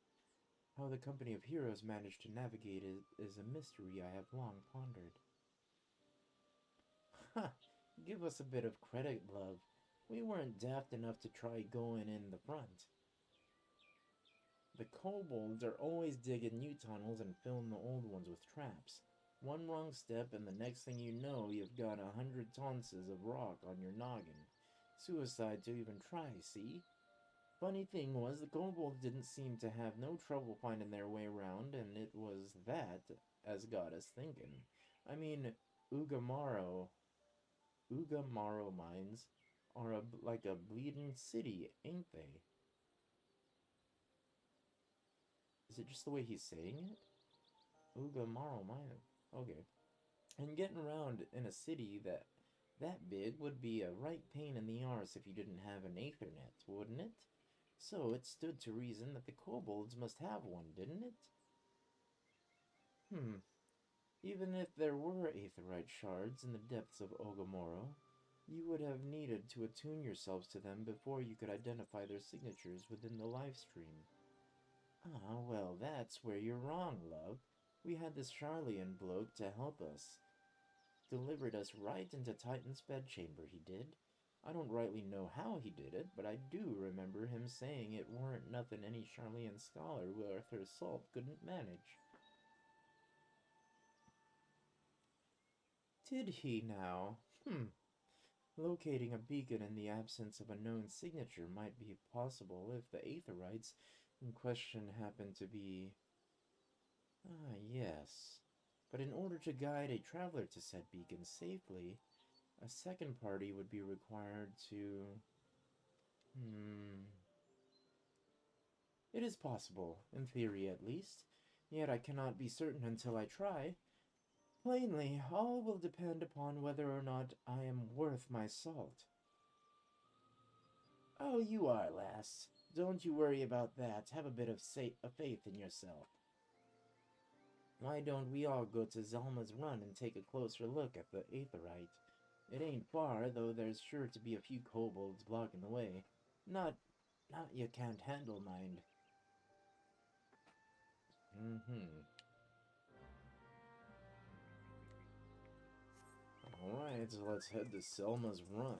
How the company of heroes managed to navigate it is a mystery I have long pondered. Ha! Give us a bit of credit, love. We weren't daft enough to try going in the front. The kobolds are always digging new tunnels and filling the old ones with traps. One wrong step and the next thing you know, you've got 100 tonses of rock on your noggin. Suicide to even try, see? Funny thing was, the kobolds didn't seem to have no trouble finding their way around, and it was that as got us thinking. I mean, Ugamaro mines are like a bleeding city, ain't they? Is it just the way he's saying it? Ugamaro mine. Okay. And getting around in a city that big would be a right pain in the arse if you didn't have an Aethernet, wouldn't it? So it stood to reason that the kobolds must have one, didn't it? Even if there were aetherite shards in the depths of Ogomoro, you would have needed to attune yourselves to them before you could identify their signatures within the live stream. Ah, well, that's where you're wrong, love. We had this Charlian bloke to help us. Delivered us right into Titan's bedchamber, he did. I don't rightly know how he did it, but I do remember him saying it weren't nothing any Charlian scholar worth her salt couldn't manage. Did he now? Locating a beacon in the absence of a known signature might be possible if the aetherites in question happen to be... Ah, yes. But in order to guide a traveler to said beacon safely, a second party would be required to... It is possible, in theory at least, yet I cannot be certain until I try. Plainly, all will depend upon whether or not I am worth my salt. Oh, you are, lass. Don't you worry about that. Have a bit of faith in yourself. Why don't we all go to Zelma's Run and take a closer look at the aetherite? It ain't far, though there's sure to be a few kobolds blocking the way. Not you can't handle, mind. Alright, so let's head to Selma's Run.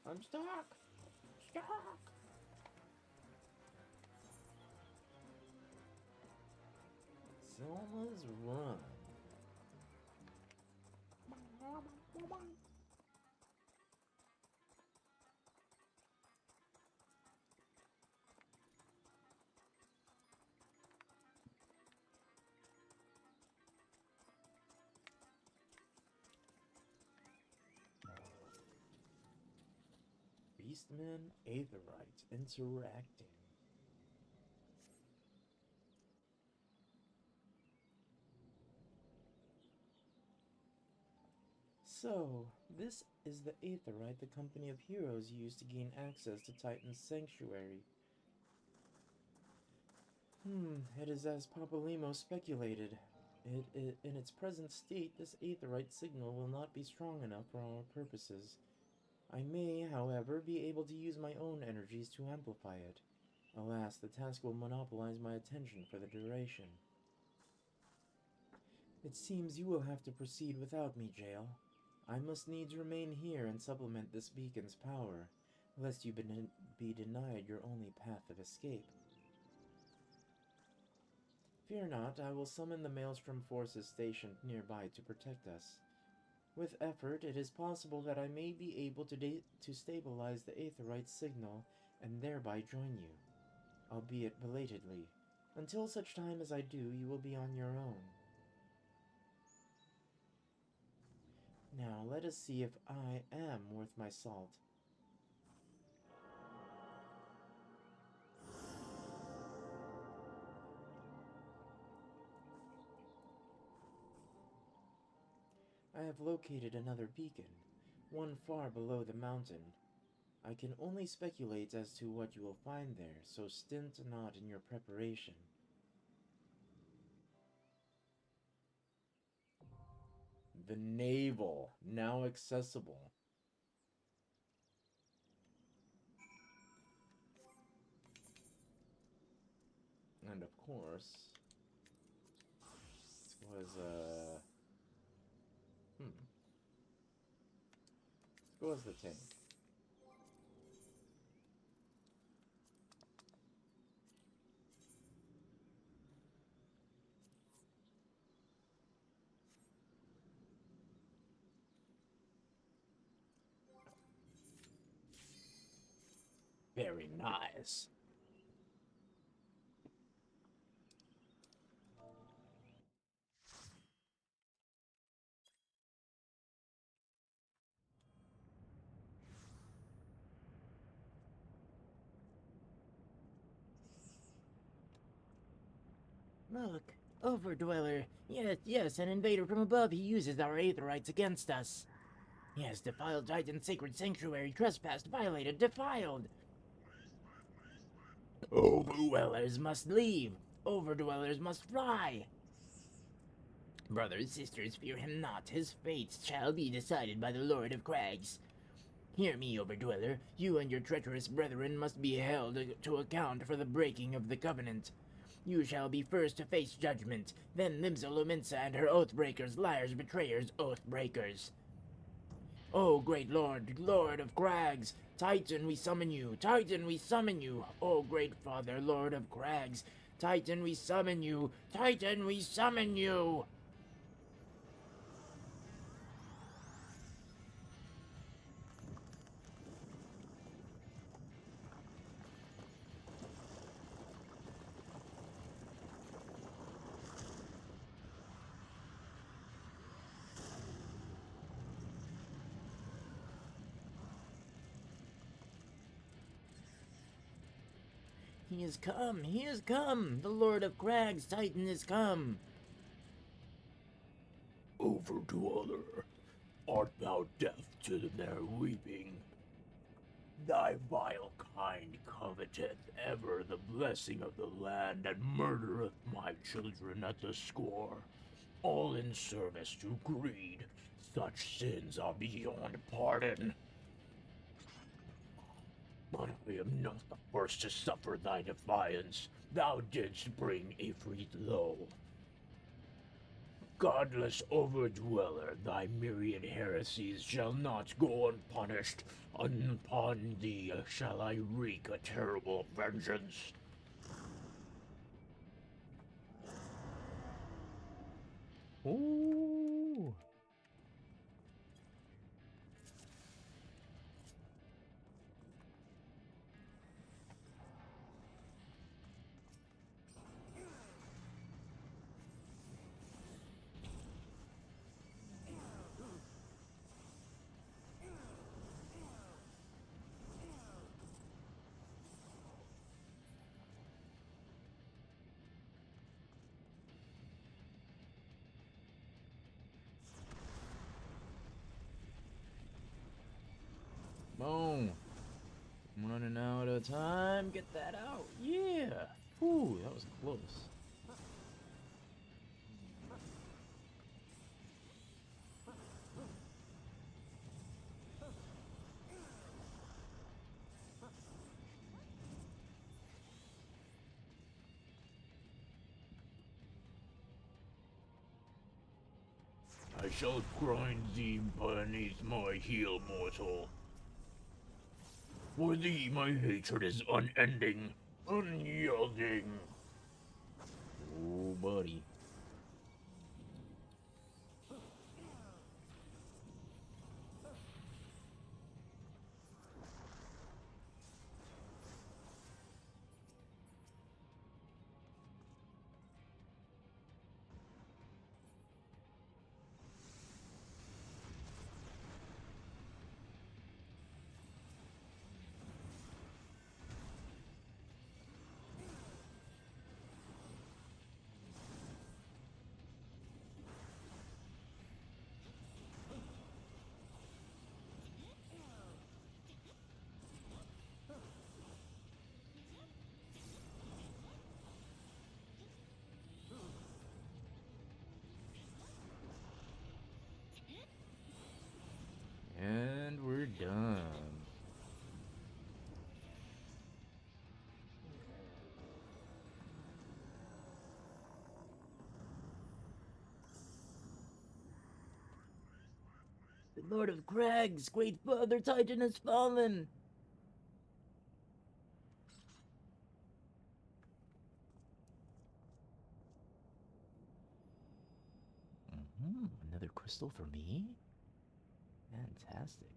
I'm stuck! Stuck! Selma's Run. Beastmen, Aetherites interacting. So, this is the Aetherite the company of heroes used to gain access to Titan's sanctuary. It is as Papalimo speculated. In its present state, this Aetherite signal will not be strong enough for our purposes. I may, however, be able to use my own energies to amplify it. Alas, the task will monopolize my attention for the duration. It seems you will have to proceed without me, Jael. I must needs remain here and supplement this beacon's power, lest you be denied your only path of escape. Fear not, I will summon the Maelstrom forces stationed nearby to protect us. With effort, it is possible that I may be able to stabilize the Aetherite signal and thereby join you, albeit belatedly. Until such time as I do, you will be on your own. Now, let us see if I am worth my salt. I have located another beacon, one far below the mountain. I can only speculate as to what you will find there, so stint not in your preparation. The navel, now accessible. And of course, it was, let's go as the tank. Very nice. Look, Overdweller. Yes, an invader from above. He uses our Aetherites against us. He has defiled Titan's sacred sanctuary, trespassed, violated, defiled. Overdwellers must leave. Overdwellers must fly. Brothers, sisters, fear him not. His fate shall be decided by the Lord of Crags. Hear me, Overdweller. You and your treacherous brethren must be held to account for the breaking of the covenant. You shall be first to face judgment, then Limsa Lumensa and her oath-breakers, liars, betrayers, oath-breakers. O great Lord, Lord of Crags, Titan, we summon you, Titan, we summon you, O great Father, Lord of Crags, Titan, we summon you, Titan, we summon you! He has come, the Lord of Crags, Titan is come. Overdweller, art thou deaf to their weeping? Thy vile kind coveteth ever the blessing of the land, and murdereth my children at the score, all in service to greed. Such sins are beyond pardon. But I am not the first to suffer thy defiance. Thou didst bring Ifrit low. Godless Overdweller, thy myriad heresies shall not go unpunished. Upon thee shall I wreak a terrible vengeance. Ooh. Boom. I'm running out of time. Get that out. Yeah. Ooh, that was close. I shall grind thee beneath my heel, mortal. For thee my hatred is unending, unyielding. Oh, buddy. Lord of Crags, great father Titan has fallen! Another crystal for me? Fantastic.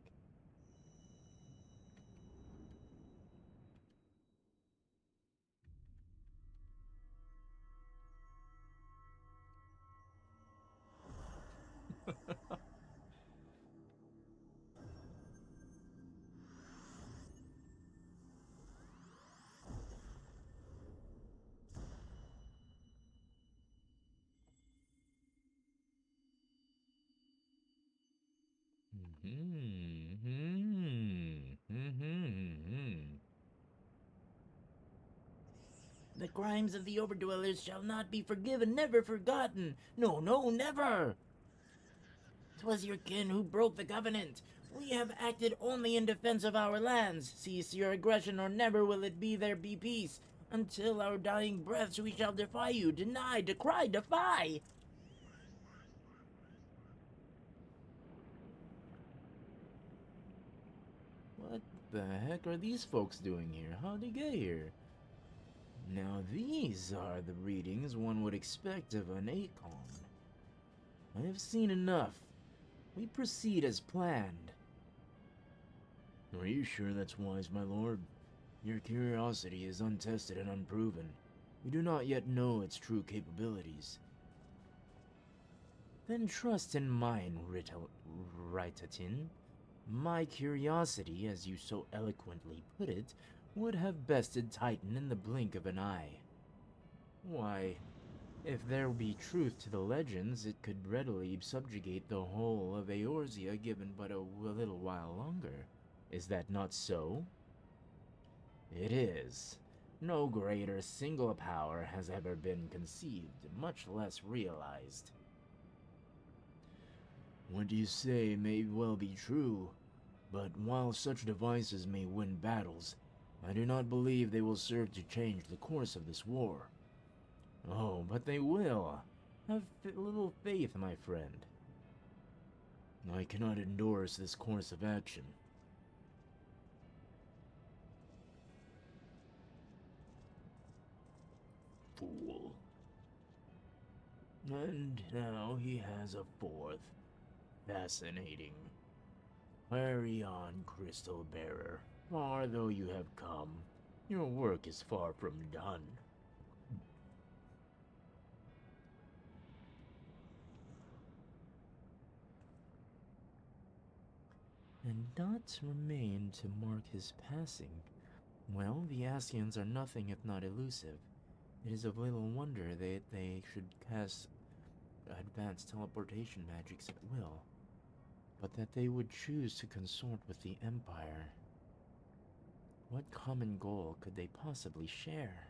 The crimes of the overdwellers shall not be forgiven, never forgotten. No, no, never! 'Twas your kin who broke the covenant. We have acted only in defense of our lands. Cease your aggression, or never will it be there be peace. Until our dying breaths we shall defy you, deny, decry, defy! What the heck are these folks doing here? How'd they get here? Now these are the readings one would expect of an Acon. I have seen enough. We proceed as planned. Are you sure that's wise, my lord? Your curiosity is untested and unproven. We do not yet know its true capabilities. Then trust in mine, Ritatin. My curiosity, as you so eloquently put it, would have bested Titan in the blink of an eye. Why, if there be truth to the legends, it could readily subjugate the whole of Eorzea given but a little while longer. Is that not so? It is. No greater single power has ever been conceived, much less realized. What you say may well be true, but while such devices may win battles, I do not believe they will serve to change the course of this war. Oh, but they will. Have little faith, my friend. I cannot endorse this course of action. Fool. And now he has a fourth. Fascinating. Carry on, Crystal Bearer. Far though you have come, your work is far from done. And dots remain to mark his passing. Well, the Ascians are nothing if not elusive. It is of little wonder that they should cast advanced teleportation magics at will, but that they would choose to consort with the Empire. What common goal could they possibly share?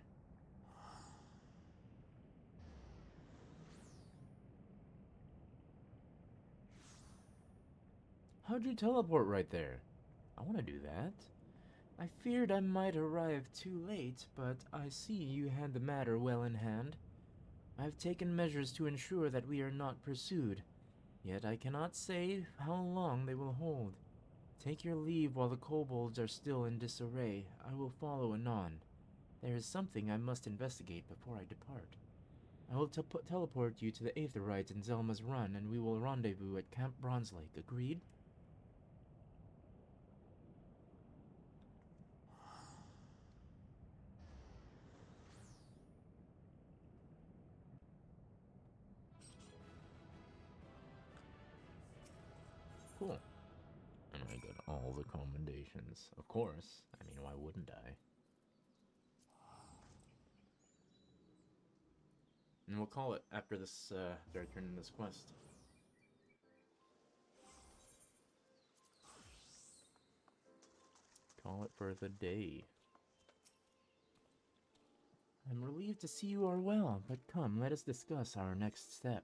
How'd you teleport right there? I want to do that. I feared I might arrive too late, but I see you had the matter well in hand. I've taken measures to ensure that we are not pursued, yet I cannot say how long they will hold. Take your leave while the kobolds are still in disarray. I will follow anon. There is something I must investigate before I depart. I will teleport you to the Aetheryte in Zelma's Run, and we will rendezvous at Camp Bronze Lake. Agreed? Cool. And I got all the commendations. Of course. I mean, why wouldn't I? And we'll call it after this, after I turn in this quest. Call it for the day. I'm relieved to see you are well, but come, let us discuss our next step.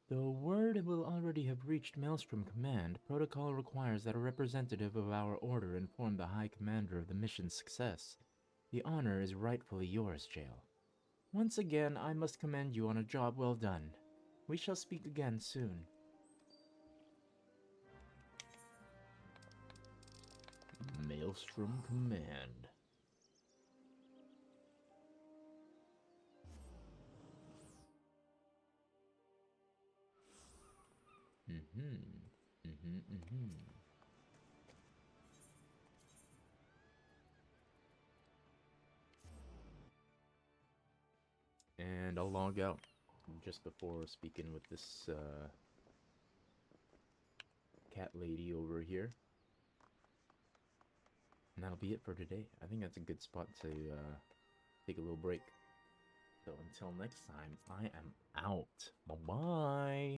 Though word will already have reached Maelstrom Command, protocol requires that a representative of our order inform the High Commander of the mission's success. The honor is rightfully yours, Jael. Once again, I must commend you on a job well done. We shall speak again soon. Maelstrom Command. And I'll log out just before speaking with this cat lady over here. And that'll be it for today. I think that's a good spot to take a little break. So until next time, I am out. Bye-bye.